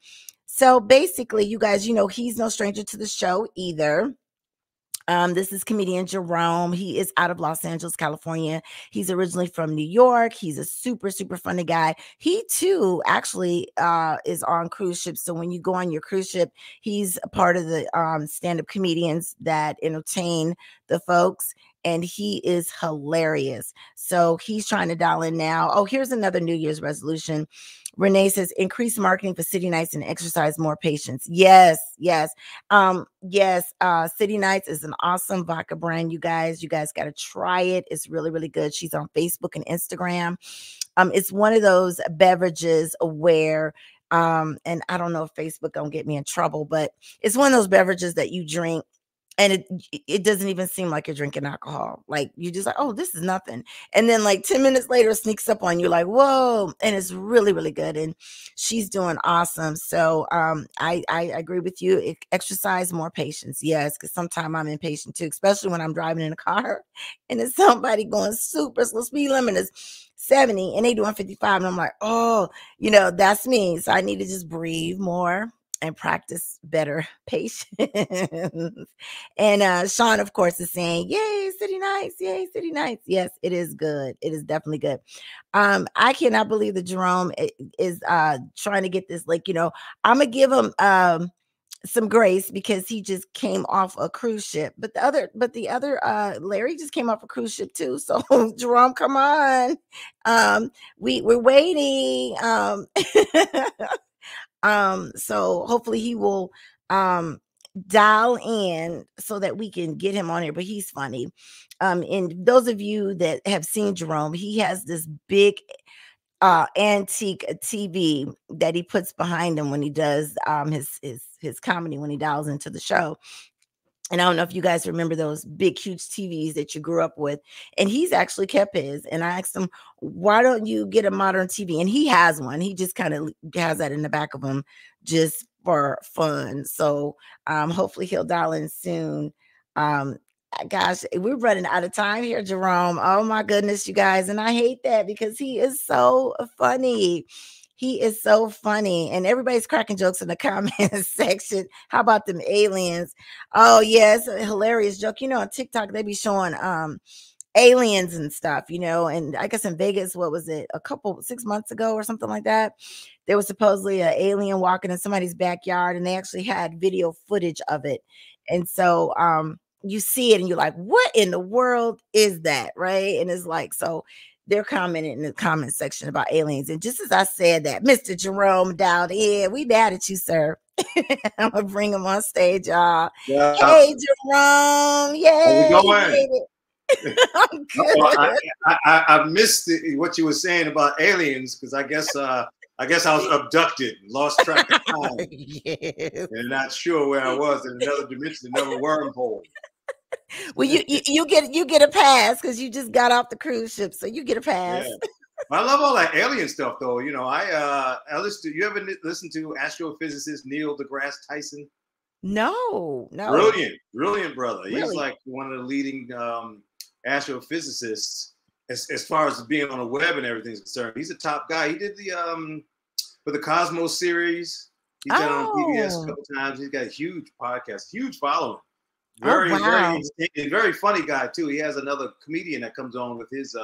So basically, you guys, he's no stranger to the show either. This is comedian Jerome. He is out of Los Angeles, California. He's originally from New York. He's a super, super funny guy. He too actually is on cruise ships. So when you go on your cruise ship, he's a part of the stand-up comedians that entertain the folks. And he is hilarious. So he's trying to dial in now. Oh, here's another New Year's resolution. Renee says, increase marketing for City Nights and exercise more patience. Yes. City Nights is an awesome vodka brand. You guys got to try it. It's really, really good. She's on Facebook and Instagram. It's one of those beverages where, and I don't know if Facebook gonna get me in trouble, but it's one of those beverages that you drink and it doesn't even seem like you're drinking alcohol. Like, you just like, oh, this is nothing. And then like 10 minutes later, it sneaks up on you like, whoa. And it's really, really good. And she's doing awesome. So I agree with you. Exercise more patience. Yes, because sometimes I'm impatient too, especially when I'm driving in a car and it's somebody going super slow. Speed limit is 70 and they doing 55. And I'm like, oh, that's me. So I need to just breathe more and practice better patience. And Sean, of course, is saying, yay, City Nights, yay, City Nights. Yes, it is good. It is definitely good. I cannot believe that Jerome is trying to get this. Like, I'm gonna give him some grace because he just came off a cruise ship. But the other Larry just came off a cruise ship too. So Jerome, come on. We're waiting. So hopefully he will dial in so that we can get him on here. But he's funny. And those of you that have seen Jerome, he has this big antique TV that he puts behind him when he does his comedy, when he dials into the show. And I don't know if you guys remember those big, huge TVs that you grew up with. And he's actually kept his. And I asked him, why don't you get a modern TV? And he has one. He just kind of has that in the back of him just for fun. So hopefully he'll dial in soon. Gosh, we're running out of time here, Jerome. Oh, my goodness, you guys. And I hate that because he is so funny. He is so funny, and everybody's cracking jokes in the comment section. How about them aliens? Oh, yes, a hilarious joke. On TikTok, they be showing aliens and stuff, and I guess in Vegas, what was it, 6 months ago or something like that? There was supposedly an alien walking in somebody's backyard, and they actually had video footage of it. And so you see it, and you're like, what in the world is that, right? And it's like, so they're commenting in the comment section about aliens. And just as I said that, Mr. Jerome dialed in. We mad at you, sir. I'm going to bring him on stage, y'all. Yeah. Hey, Jerome. Yay. How's it going? I'm good. I missed what you were saying about aliens because I guess I was abducted and lost track of time. Yes. And not sure where I was in another dimension, another wormhole. Well, you get a pass because you just got off the cruise ship, so you get a pass. Yeah. I love all that alien stuff, though. I listen to. You ever listen to astrophysicist Neil deGrasse Tyson? No. Brilliant brother. Really? He's like one of the leading astrophysicists as far as being on the web and everything's concerned. He's a top guy. He did the for the Cosmos series. He's done on PBS a couple times. He's got a huge podcast, huge following. Very funny guy too. He has another comedian that comes on with his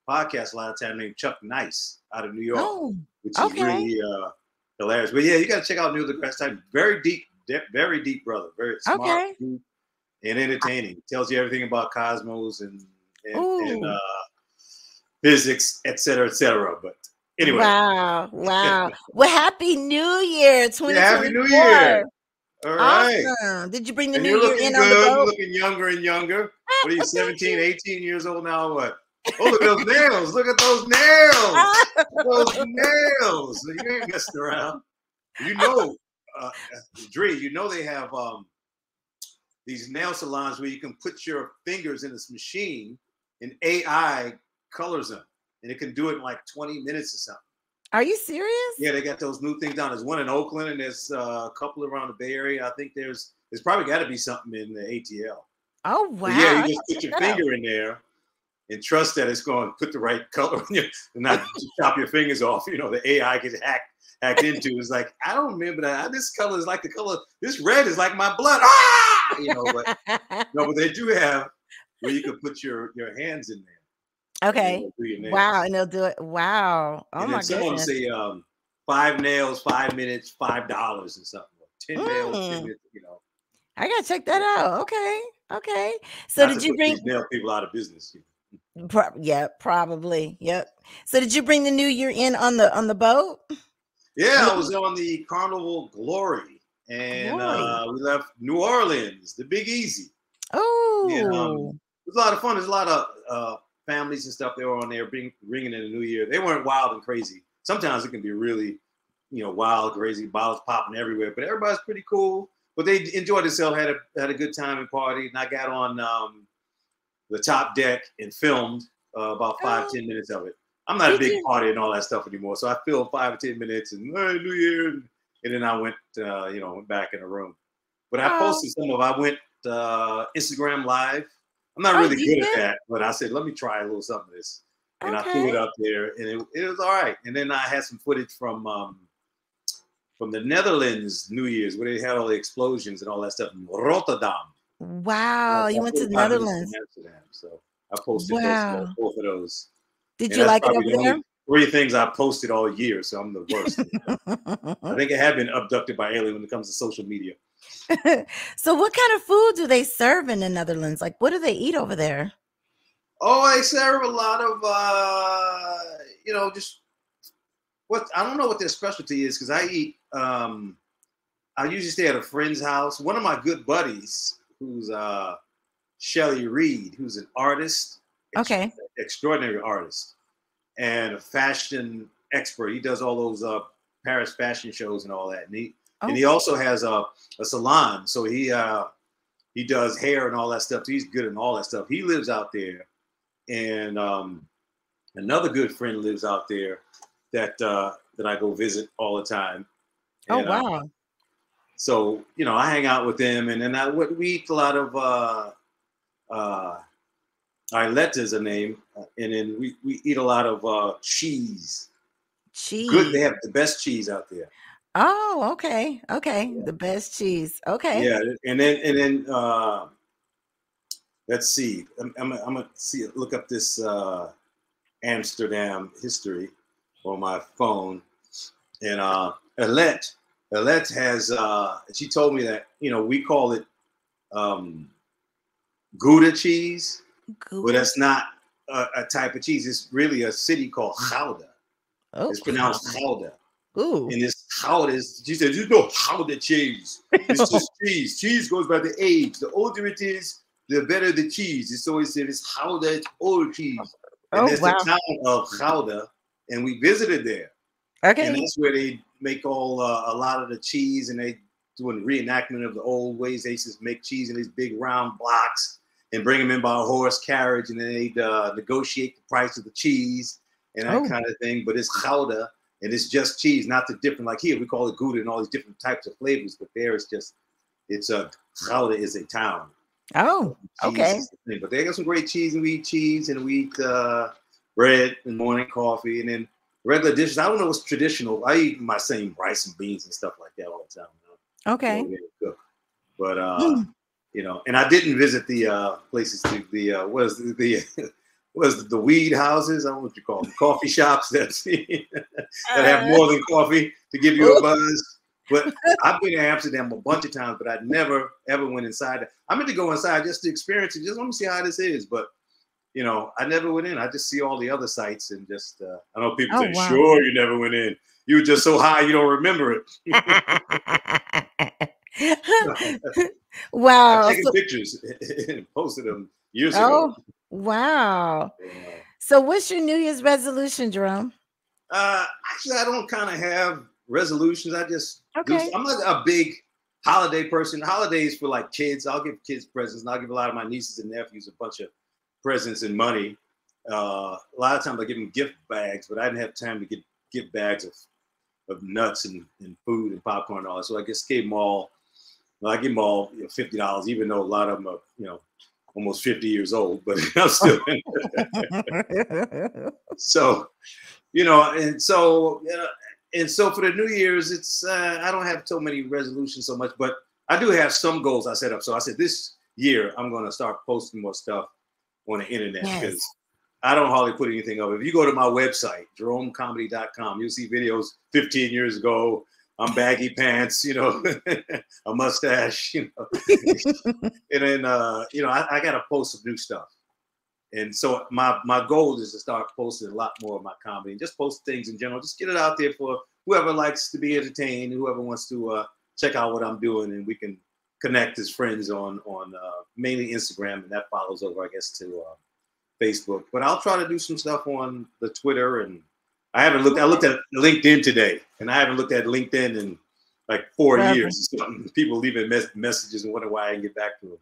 podcast a lot of time named Chuck Nice out of New York, which is really hilarious. But yeah, you got to check out Neil deGrasse Tyson. Very deep brother. Very smart and entertaining. Tells you everything about cosmos and physics, etc. But anyway. Wow. Well, Happy New Year, 2024. Yeah, Happy New Year. All right. Awesome. Did you bring the And new you're year looking in on the good, boat? looking younger and younger. What are you, 17, 18 years old now? Or what? Oh, look at those nails. Look at those nails. Those nails. You ain't messing around. You know, Dre, you know they have these nail salons where you can put your fingers in this machine and AI colors them. And it can do it in like 20 minutes or something. Are you serious? Yeah, they got those new things down. There's one in Oakland and there's a couple around the Bay Area. I think there's probably got to be something in the ATL. Oh, wow. But yeah, you just put your finger in there and trust that it's going to put the right color on you and not chop your fingers off. You know, the AI gets hacked into. It's like, I don't remember that. This color is like the color. This red is like my blood. Ah! You know, but no, but they do have where you can put your hands in there. Okay. Wow, and they'll do it. Wow. Oh, and my goodness. Some of them say 5 nails, 5 minutes, $5 or something. 10 nails, 10 minutes, you know. I gotta check that out. Okay. Okay. So did you bring these nail people out of business? You know? Yeah, probably. Yep. So did you bring the new year in on the boat? Yeah, I was on the Carnival Glory, and we left New Orleans, the Big Easy. Oh, it was a lot of fun. There's a lot of families and stuff. They were on there ringing in the New Year. They weren't wild and crazy. Sometimes it can be really, you know, wild, crazy, bottles popping everywhere. But everybody's pretty cool. But they enjoyed themselves, had a good time and party. And I got on the top deck and filmed about 5-10 minutes of it. I'm not a big party and all that stuff anymore, so I filmed 5 or 10 minutes and hey, New Year, and then I went, went back in the room. But I posted some of. I went Instagram Live. I'm not really good at that, but I said, let me try a little something of this, and I threw it up there, and it was all right. And then I had some footage from the Netherlands New Year's where they had all the explosions and all that stuff in Rotterdam. Wow, you went to the Netherlands. Amsterdam, so I posted both of those. Did you like it over there? 3 things I posted all year, so I'm the worst. I think I have been abducted by alien when it comes to social media. So what kind of food do they serve in the Netherlands? Like, what do they eat over there? Oh, they serve a lot of, just what, I don't know what their specialty is, because I eat, I usually stay at a friend's house. One of my good buddies, who's Shelly Reed, who's an artist, extraordinary artist, and a fashion expert. He does all those Paris fashion shows and all that. And he also has a salon, so he does hair and all that stuff. So he's good in all that stuff. He lives out there, and another good friend lives out there that I go visit all the time. And, wow! So I hang out with them, and then we eat a lot of LETTS is a name, and then we eat a lot of cheese. Cheese. Good, they have the best cheese out there. Oh, okay. Yeah. The best cheese. Okay. Yeah, and then let's see. I'm gonna look up this Amsterdam history on my phone, and Alette has. She told me that we call it Gouda cheese, but that's not a type of cheese. It's really a city called Gouda. Oh. It's pronounced Gouda. Ooh. And this Gouda she said, there's no Gouda cheese. It's just cheese. Cheese goes by the age. The older it is, the better the cheese. It's always said it's Gouda, it's old cheese. And that's the town of Gouda, and we visited there. Okay. And that's where they make a lot of the cheese, and they do a reenactment of the old ways. They used to make cheese in these big round blocks and bring them in by a horse carriage, and then they'd negotiate the price of the cheese and that kind of thing. But it's Gouda, and it's just cheese, not the different, like here, we call it Gouda and all these different types of flavors, but there it's just, Gouda is a town. Oh, okay. But they got some great cheese, and we eat cheese, and we eat bread and morning coffee, and then regular dishes. I don't know what's traditional. I eat my same rice and beans and stuff like that all the time. Okay. But and I didn't visit the places the weed houses. I don't know what you call them, coffee shops that have more than coffee to give you a buzz. But I've been to Amsterdam a bunch of times, but I never ever went inside. I meant to go inside just to experience it, just let me see how this is. But I never went in. I just see all the other sites and just I know people say, sure, you never went in. You were just so high you don't remember it. Wow. I've taken pictures and posted them years ago. Wow. So what's your New Year's resolution, Jerome? Actually, I don't kind of have resolutions. I just okay. I'm not a big holiday person. Holidays for like kids. I'll give kids presents, and I'll give a lot of my nieces and nephews a bunch of presents and money. A lot of times I give them gift bags, but I didn't have time to get gift bags of nuts and food and popcorn and all that. So I just gave them all. Well, I give them all $50, even though a lot of them are almost 50 years old, but I'm still. So, and so for the New Year's, it's I don't have so many resolutions so much, but I do have some goals I set up. So I said this year I'm going to start posting more stuff on the internet because I don't hardly put anything up. If you go to my website, JeROMEcomedy.com, you'll see videos 15 years ago. I'm baggy pants, a mustache, and then I got to post some new stuff. And so my goal is to start posting a lot more of my comedy and just post things in general. Just get it out there for whoever likes to be entertained, whoever wants to check out what I'm doing, and we can connect as friends on mainly Instagram, and that follows over, I guess, to Facebook. But I'll try to do some stuff on the Twitter, and I looked at LinkedIn today, and I haven't looked at LinkedIn in like 4 years. People leaving messages and wondering why I didn't get back to them.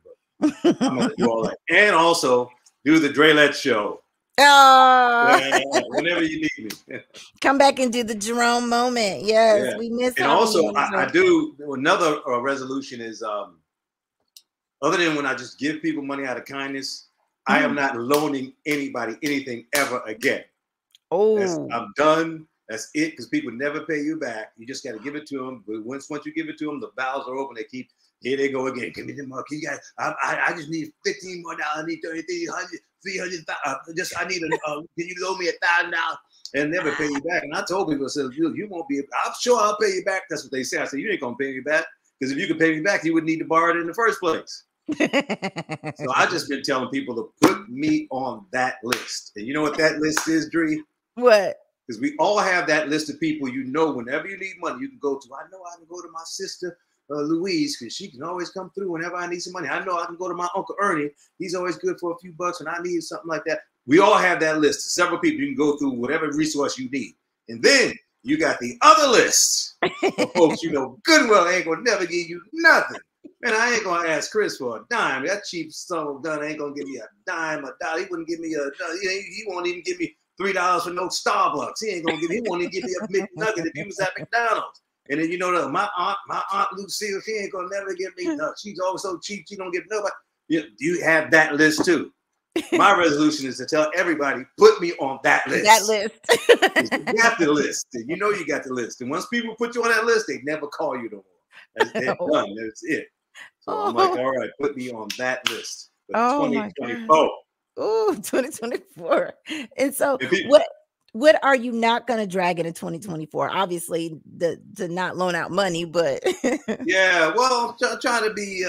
But I'm going to do all that. And also do the Dre Lett show. Whenever you need me. Come back and do the Jerome moment. Yes, we miss it. And also, I do another resolution is other than when I just give people money out of kindness, I am not loaning anybody anything ever again. I'm done. That's it, because people never pay you back. You just got to give it to them. But once you give it to them, the valves are open. Here they go again. Give me the money. I just need $15 more. I need $30, $300. I need can you loan me $1,000 and never pay you back? And I told people, I said, you won't be. I'm sure I'll pay you back. That's what they say. I said, you ain't gonna pay me back, because if you could pay me back, you wouldn't need to borrow it in the first place. So I just been telling people to put me on that list. And you know what that list is, Dre? What? Because we all have that list of people, whenever you need money, you can go to. I know I can go to my sister Louise, because she can always come through whenever I need some money. I know I can go to my Uncle Ernie. He's always good for a few bucks when I need something like that. We all have that list. Several people you can go through whatever resource you need. And then you got the other list of folks you know good and well ain't going to never give you nothing. Man, I ain't going to ask Chris for a dime. That cheap son of a gun ain't going to give me a dime, a dollar. He wouldn't give me he won't even give me $3 for no Starbucks. He won't even give me a McNugget if he was at McDonald's. And then my aunt Lucille, she ain't gonna never give me nothing. She's always so cheap, she don't give nobody. You have that list too. My resolution is to tell everybody, put me on that list. That list. You got the list. And you know you got the list. And once people put you on that list, they never call you no more. They're done. That's it. So I'm like, all right, put me on that list. Oh 2024. Oh, 2024. And so what are you not going to drag into 2024? Obviously, to not loan out money, but yeah, well, I'm trying to be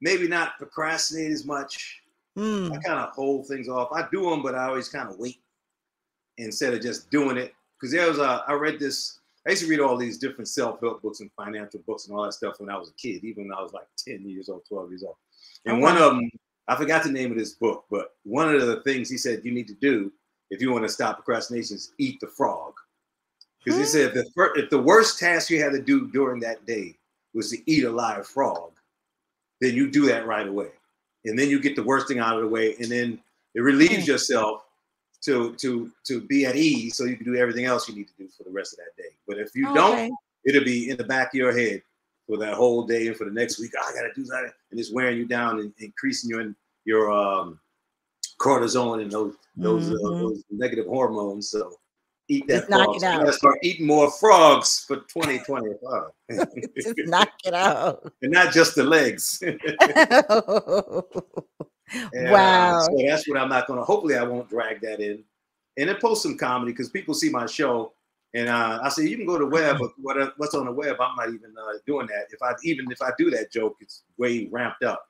maybe not procrastinate as much. I kind of hold things off. I do them, but I always kind of wait instead of just doing it. Because I read this. I used to read all these different self-help books and financial books and all that stuff when I was a kid, even when I was like 10 years old, 12 years old. And one of them, I forgot the name of this book, but one of the things he said you need to do if you want to stop procrastination is eat the frog. Because he said if the worst task you had to do during that day was to eat a live frog, then you do that right away. And then you get the worst thing out of the way, and then it relieves yourself to be at ease so you can do everything else you need to do for the rest of that day. But if you don't, it'll be in the back of your head for that whole day and for the next week. I gotta do that, and it's wearing you down and increasing your cortisone and those negative hormones. So eat that frog. So you gotta start eating more frogs for 2025. Just knock it out. And not just the legs. Wow. So that's what I'm not gonna. Hopefully, I won't drag that in, and then post some comedy because people see my show, and I say you can go to the web, but what's on the web, I'm not even doing that. If I do that joke, it's way ramped up.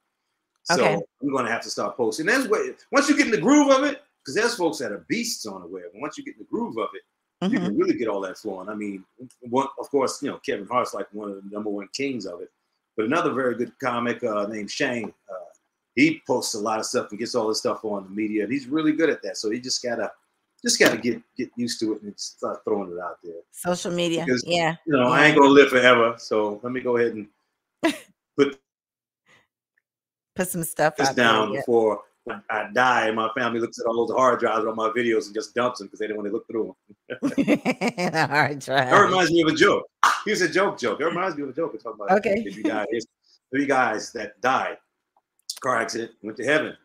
So I'm gonna have to start posting. That's once you get in the groove of it, because there's folks that are beasts on the web, and once you get in the groove of it, You can really get all that flowing. I mean, of course, you know, Kevin Hart's like one of the #1 kings of it. But another very good comic named Shane, he posts a lot of stuff and gets all this stuff on the media, and he's really good at that. So he just gotta get used to it and start throwing it out there. Social media, because, yeah. You know, I ain't gonna live forever, so let me go ahead and put some stuff this out down there, before I die, and my family looks at all those hard drives on my videos and just dumps them because they don't want to look through them. Hard drive. That reminds me of a joke. Here's a joke. It reminds me of a joke. We're talking about if you die. There's 3 guys that died, car accident, went to heaven.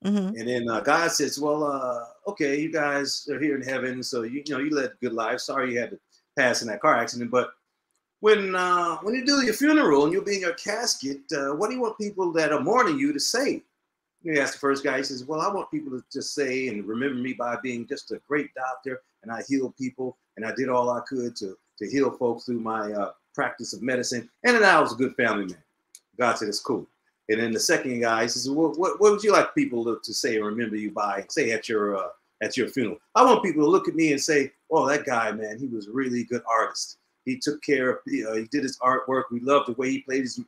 And then God says, well, okay, you guys are here in heaven, so you know you led a good life. Sorry you had to pass in that car accident, but when you do your funeral and you'll be in your casket, what do you want people that are mourning you to say? You ask the first guy. He says, well, I want people to just say and remember me by being just a great doctor, and I healed people, and I did all I could to heal folks through my practice of medicine, and then I was a good family man. God said, it's cool. And then the second guy, he says, well, what would you like people to say and remember you by, say at your funeral? I want people to look at me and say, oh, that guy, man, he was a really good artist. He took care of, he did his artwork. We loved the way he played his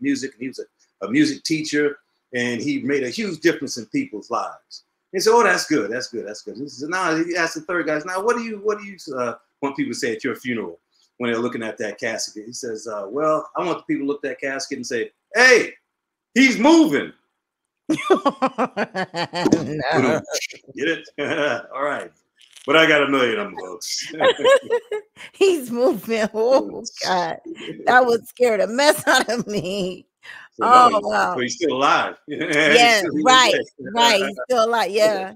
music, and he was a music teacher, and he made a huge difference in people's lives. And so, oh, that's good, that's good, that's good. He says, now he asked the third guy, now what do you want people to say at your funeral when they're looking at that casket? He says, well, I want the people to look at that casket and say, hey, he's moving. No. Get it? All right. But I got 1 million of them, folks. He's moving. Oh, God. That would scare the mess out of me. So oh, no, wow. But he's still alive. Yeah, right. He's still alive. Yeah.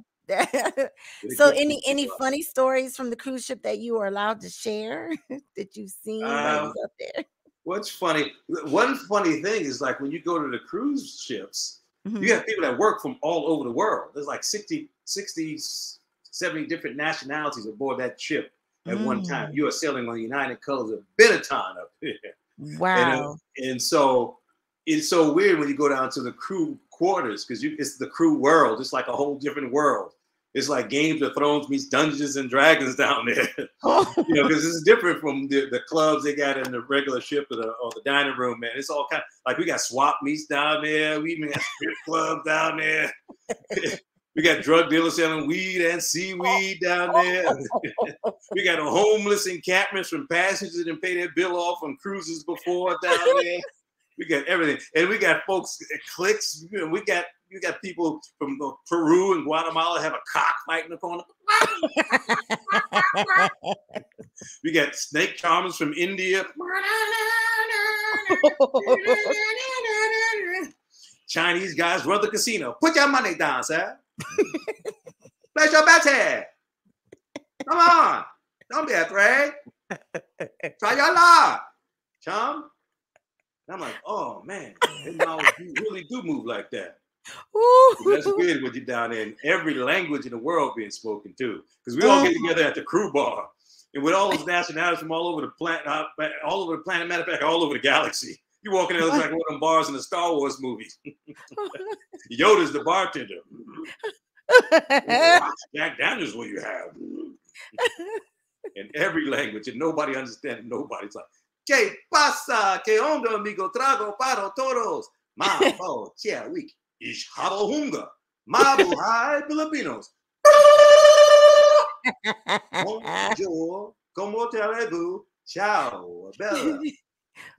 So any funny stories from the cruise ship that you are allowed to share that you've seen while you up there? What's funny? One funny thing is like when you go to the cruise ships, you have people that work from all over the world. There's like 60, 70 different nationalities aboard that ship at one time. You are sailing on United Colors of Benetton up there. Wow. And so it's so weird when you go down to the crew quarters because it's the crew world. It's like a whole different world. It's like Games of Thrones meets Dungeons and Dragons down there. You know, because it's different from the clubs they got in the regular ship or the dining room, man. It's all kind of like we got swap meets down there. We even got strip clubs down there. We got drug dealers selling weed and seaweed down there. We got a homeless encampments from passengers that didn't pay their bill off on cruises before down there. We got everything, and we got folks cliques. You know, you got people from Peru and Guatemala have a cockfight in the corner. We got snake charmers from India. Chinese guys run the casino. Put your money down, sir. Place your bets here. Come on. Don't be afraid. Try your luck, chum. And I'm like, oh, man. You really do move like that. That's good when you're down there. And every language in the world being spoken too. Because we all get together at the crew bar. And with all those nationalities from all over the planet, matter of fact, all over the galaxy. You walk in there, it looks like one of them bars in the Star Wars movies. Yoda's the bartender. Jack Daniels what you have. In every language, and nobody understands nobody. It's like, ¿Qué pasa? ¿Qué onda, amigo? Trago para todos. Mambo, chia, week. Ish habo hunga. Mabuhay Filipinos. Bonjour. Como te allez-vous? Ciao, bella.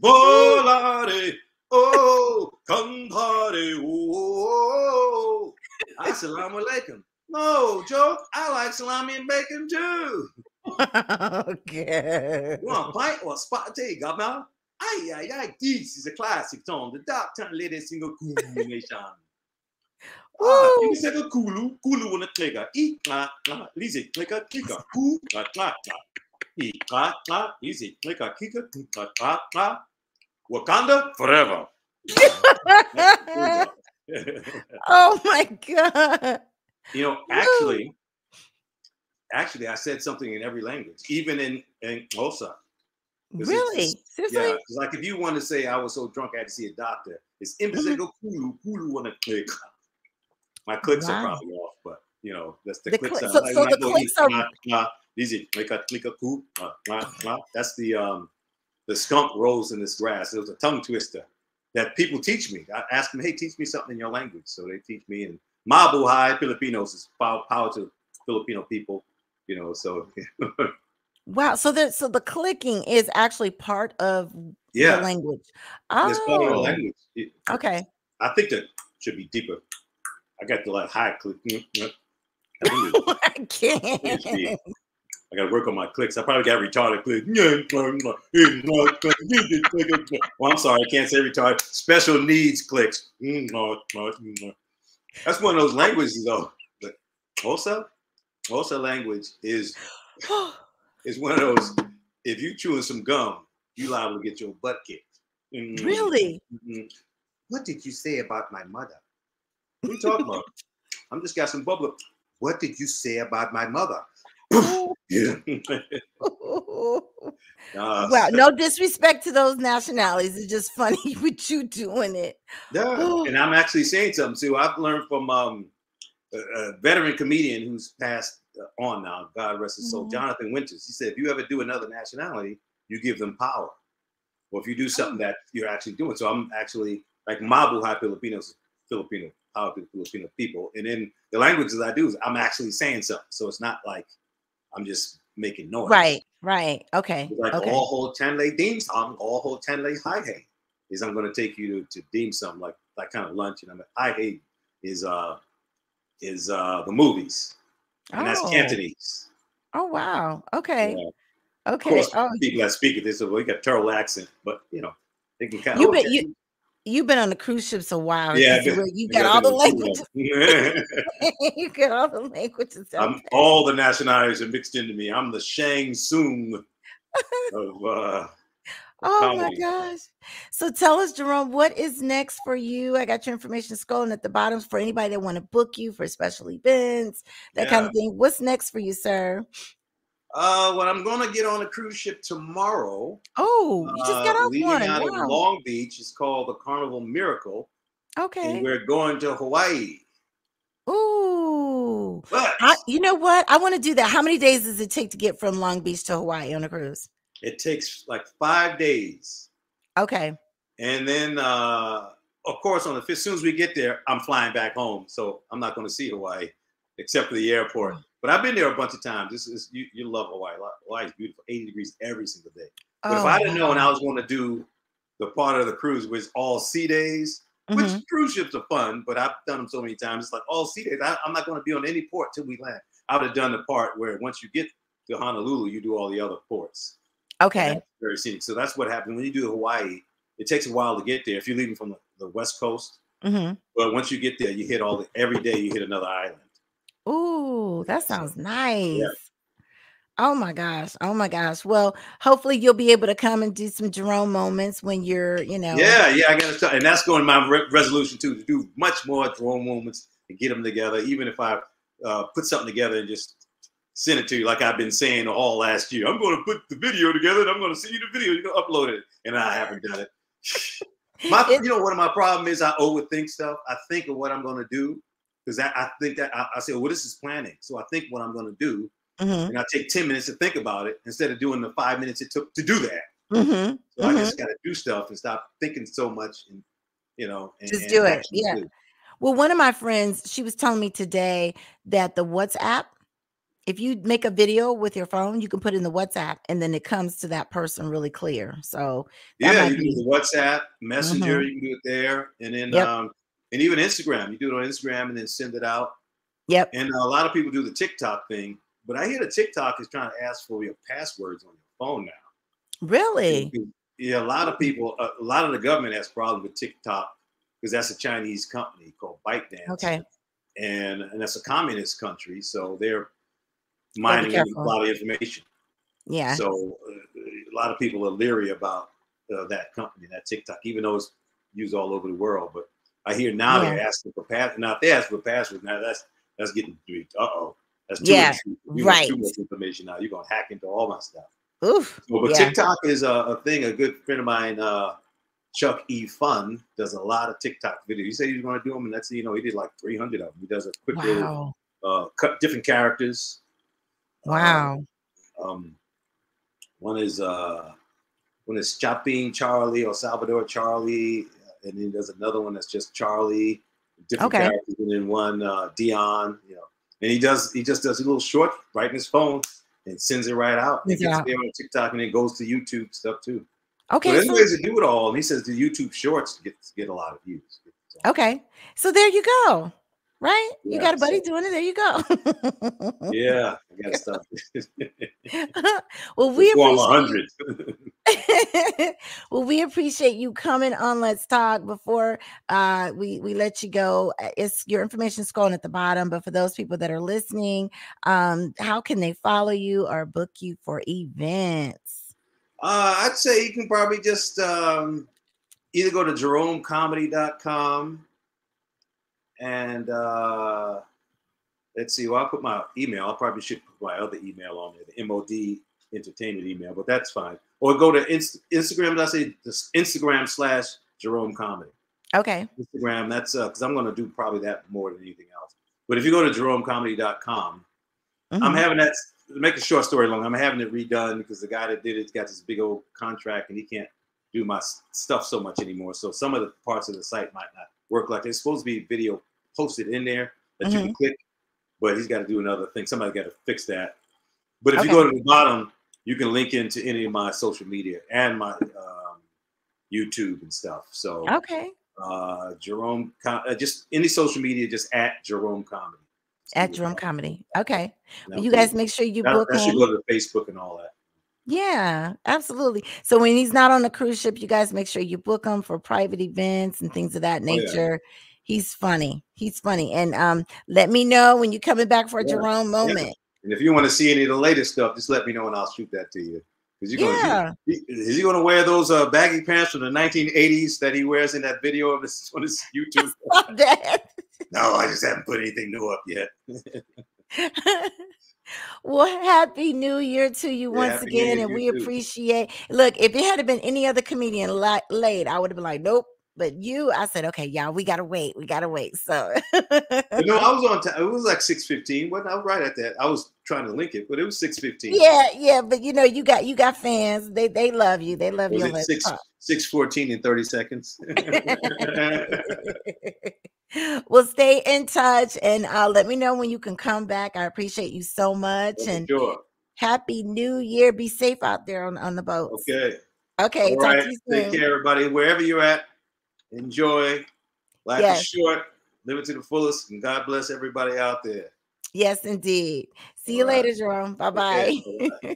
Volare. Oh, cantare. Oh. Assalamu alaikum. No, Joe, I like salami and bacon too. Okay. You want a pint or a spot tea, governor? Aye, this is a classic song. The dark tongue lady sing a combination. You say a kulu on the clicker. Easy, clicker, koo, easy, clicker, Wakanda forever. Oh my God. You know, actually, I said something in every language, even in Xhosa. Really? Seriously? Yeah, because like if you want to say I was so drunk I had to see a doctor, it's Impesego Kulu on a click. My clicks are probably off, but you know, that's the clicks. So the clicks are Easy. That's the skunk rolls in this grass. It was a tongue twister that people teach me. I ask them, hey, teach me something in your language. So they teach me. And Mabuhay, Filipinos, is power to Filipino people, you know, so. Wow. So the clicking is actually part of the language. It's part of the Oh, language. okay. I think that should be deeper. I got the like high click. I can't. I got to work on my clicks. I probably got retarded clicks. Well, I'm sorry, I can't say retarded. Special needs clicks. That's one of those languages, though. But also language is one of those. If you chewing some gum, you liable to get your butt kicked. Really? What did you say about my mother? What are you talking about? I'm just got some bubble. What did you say about my mother? Yeah. Wow, no disrespect to those nationalities. It's just funny with you doing it. Yeah, and I'm actually saying something too. I've learned from a veteran comedian who's passed on now, God rest his soul, Jonathan Winters. He said, if you ever do another nationality, you give them power. Or if you do something that you're actually doing. So I'm actually like Mabuhay Filipinos, Filipino, power to the Filipino people. And in the languages I do, I'm actually saying something. So it's not like I'm just making noise. Right. Okay. It's like all whole tenley dim sum, all whole tenley hi hey. Is I'm going to take you to dim sum, like kind of lunch, and I'm hi hey is the movies, and that's Cantonese. Oh wow. Okay. Yeah. Okay. Of course, people that speak it, they say, well, you got a terrible accent, but you know, they can kind of. You've been on the cruise ships a while. Yeah, you got all the languages. You got all the languages. All the nationalities are mixed into me. I'm the Shang Tsung of oh comedy. my gosh. So tell us, Jerome, what is next for you? I got your information scrolling at the bottom for anybody that want to book you for special events, that kind of thing. What's next for you, sir? Well, I'm going to get on a cruise ship tomorrow. Oh, you just got off leaving one. out of Long Beach. It's called the Carnival Miracle. Okay. And we're going to Hawaii. Ooh. But you know what? I want to do that. How many days does it take to get from Long Beach to Hawaii on a cruise? It takes like 5 days. Okay. And then, of course, on the 5th, as soon as we get there, I'm flying back home. So I'm not going to see Hawaii except for the airport. But I've been there a bunch of times. You love Hawaii. Hawaii is beautiful, 80 degrees every single day. But if I didn't know and I was going to do the part of the cruise was all sea days, which cruise ships are fun, but I've done them so many times. It's like all sea days. I'm not going to be on any port till we land. I would have done the part where once you get to Honolulu, you do all the other ports. Okay. Very scenic. So that's what happens when you do Hawaii. It takes a while to get there. If you're leaving from the West Coast, but once you get there, you hit every day you hit another island. Ooh, that sounds nice. Yeah. Oh my gosh. Well, hopefully you'll be able to come and do some Jerome moments when you're, Yeah, I got to start. And that's going to my resolution too, to do much more Jerome moments and get them together. Even if I put something together and just send it to you, like I've been saying all last year. I'm going to put the video together and I'm going to send you the video. You can upload it. And I haven't done it. One of my problem is I overthink stuff. I think of what I'm going to do. Because I think that I say, well, this is planning. So I think what I'm going to do, and I take 10 minutes to think about it instead of doing the 5 minutes it took to do that. So I just got to do stuff and stop thinking so much, and just do it. Yeah. Well, one of my friends, she was telling me today that the WhatsApp, if you make a video with your phone, you can put in the WhatsApp, and then it comes to that person really clear. So you do the WhatsApp Messenger, you can do it there, and then. And even Instagram, you do it on Instagram and then send it out. Yep. And a lot of people do the TikTok thing, but I hear the TikTok is trying to ask for your passwords on your phone now. Really? Yeah, a lot of people, a lot of the government has problems with TikTok because that's a Chinese company called ByteDance. Okay. And that's a communist country, so they're mining a lot of information. Yeah. So a lot of people are leery about that company, that TikTok, even though it's used all over the world, but I hear now they're asking for passwords. Now, if they ask for passwords, now that's getting that's too much. Right. Too much information now. You're gonna hack into all my stuff. Oof. But TikTok is a thing. A good friend of mine, Chuck E. Fun, does a lot of TikTok videos. He said he's gonna do them, and he did like 300 of them. He does a quick little cut different characters. Wow. Um, one is Chapin Charlie or Salvador Charlie, and then there's another one that's just Charlie, different characters, and then one Dion, you know. And he just does a little short right in his phone and sends it right out. It gets there on TikTok and it goes to YouTube stuff too. Okay. So there's ways to do it all. And he says the YouTube shorts get a lot of views. Okay. So there you go. Right? Yeah, you got a buddy doing it. There you go. Yeah, I got stuff. Well, we appreciate 100. Well, we appreciate you coming on Let's Talk. Before we let you go, it's your information scrolling at the bottom. But for those people that are listening, how can they follow you or book you for events? I'd say you can probably just either go to JeROMEComedy.com. And let's see. Well, I'll put my email. I probably should put my other email on there, the MOD Entertainment email, but that's fine. Or go to Instagram. I say Instagram/Jerome Comedy. Okay. Instagram. That's because I'm going to do probably that more than anything else. But if you go to JeROMEComedy.com, I'm having that. To make a short story long, I'm having it redone because the guy that did it got this big old contract and he can't do my stuff so much anymore. So some of the parts of the site might not work like it's supposed to be video posted in there that you can click, but he's got to do another thing. Somebody got to fix that. But if you go to the bottom, you can link into any of my social media and my YouTube and stuff. So Jerome, just any social media, just at Jerome Comedy. At Jerome Comedy. Okay. Well, you guys make sure you book him. That should go to Facebook and all that. Yeah, absolutely. So when he's not on a cruise ship, you guys make sure you book him for private events and things of that nature. He's funny. He's funny. And let me know when you're coming back for a Jerome moment. Yeah. And if you want to see any of the latest stuff, just let me know and I'll shoot that to you. Because is he going to wear those baggy pants from the 1980s that he wears in that video of his on his YouTube? No, I just haven't put anything new up yet. Well, happy New Year to you once again, and we appreciate. Look, if it had been any other comedian late, I would have been like, nope. But you, I said, okay, y'all, we gotta wait. So, no, I was on time. It was like 6:15. Wasn't I was right at that? I was trying to link it, but it was 6:15. Yeah. But you know, you got fans. They love you. They love you. 6:14 and 30 seconds. Well, stay in touch and let me know when you can come back. I appreciate you so much. And happy New Year. Be safe out there on the boats. Okay. All right. Take care, everybody. Wherever you're at, enjoy. Life is short. Live it to the fullest. And God bless everybody out there. Yes, indeed. See you later, Jerome. Bye-bye. Okay,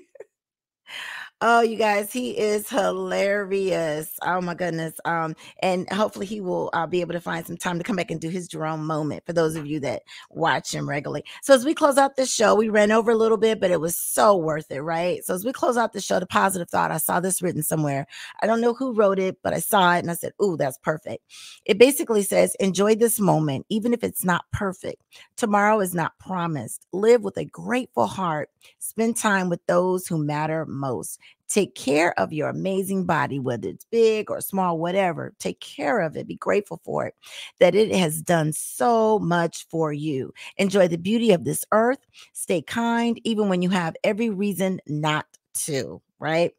oh, you guys, he is hilarious. Oh my goodness. And hopefully he will be able to find some time to come back and do his Jerome moment for those of you that watch him regularly. So as we close out this show, we ran over a little bit, but it was so worth it, right? So as we close out the show, the positive thought, I saw this written somewhere. I don't know who wrote it, but I saw it and I said, ooh, that's perfect. It basically says, enjoy this moment, even if it's not perfect. Tomorrow is not promised. Live with a grateful heart. Spend time with those who matter most. Take care of your amazing body, whether it's big or small, whatever. Take care of it. Be grateful for it, that it has done so much for you. Enjoy the beauty of this earth. Stay kind, even when you have every reason not to, right?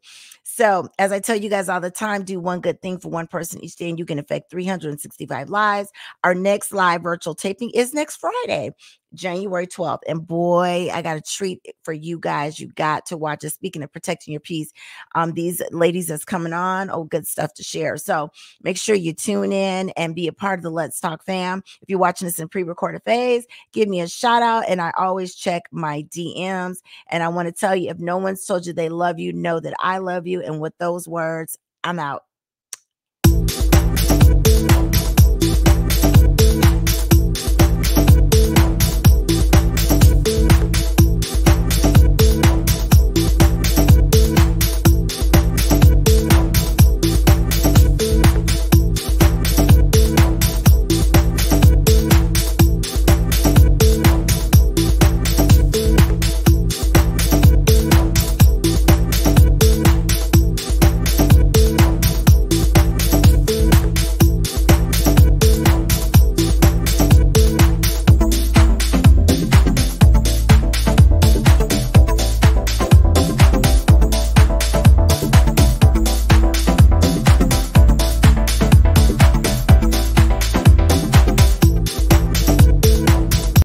So as I tell you guys all the time, do one good thing for one person each day and you can affect 365 lives. Our next live virtual taping is next Friday, January 12th. And boy, I got a treat for you guys. You got to watch it. Speaking of protecting your peace, these ladies that's coming on, good stuff to share. So make sure you tune in and be a part of the Let's Talk fam. If you're watching this in pre-recorded phase, give me a shout out. And I always check my DMs. And I want to tell you, if no one's told you they love you, know that I love you. And with those words, I'm out.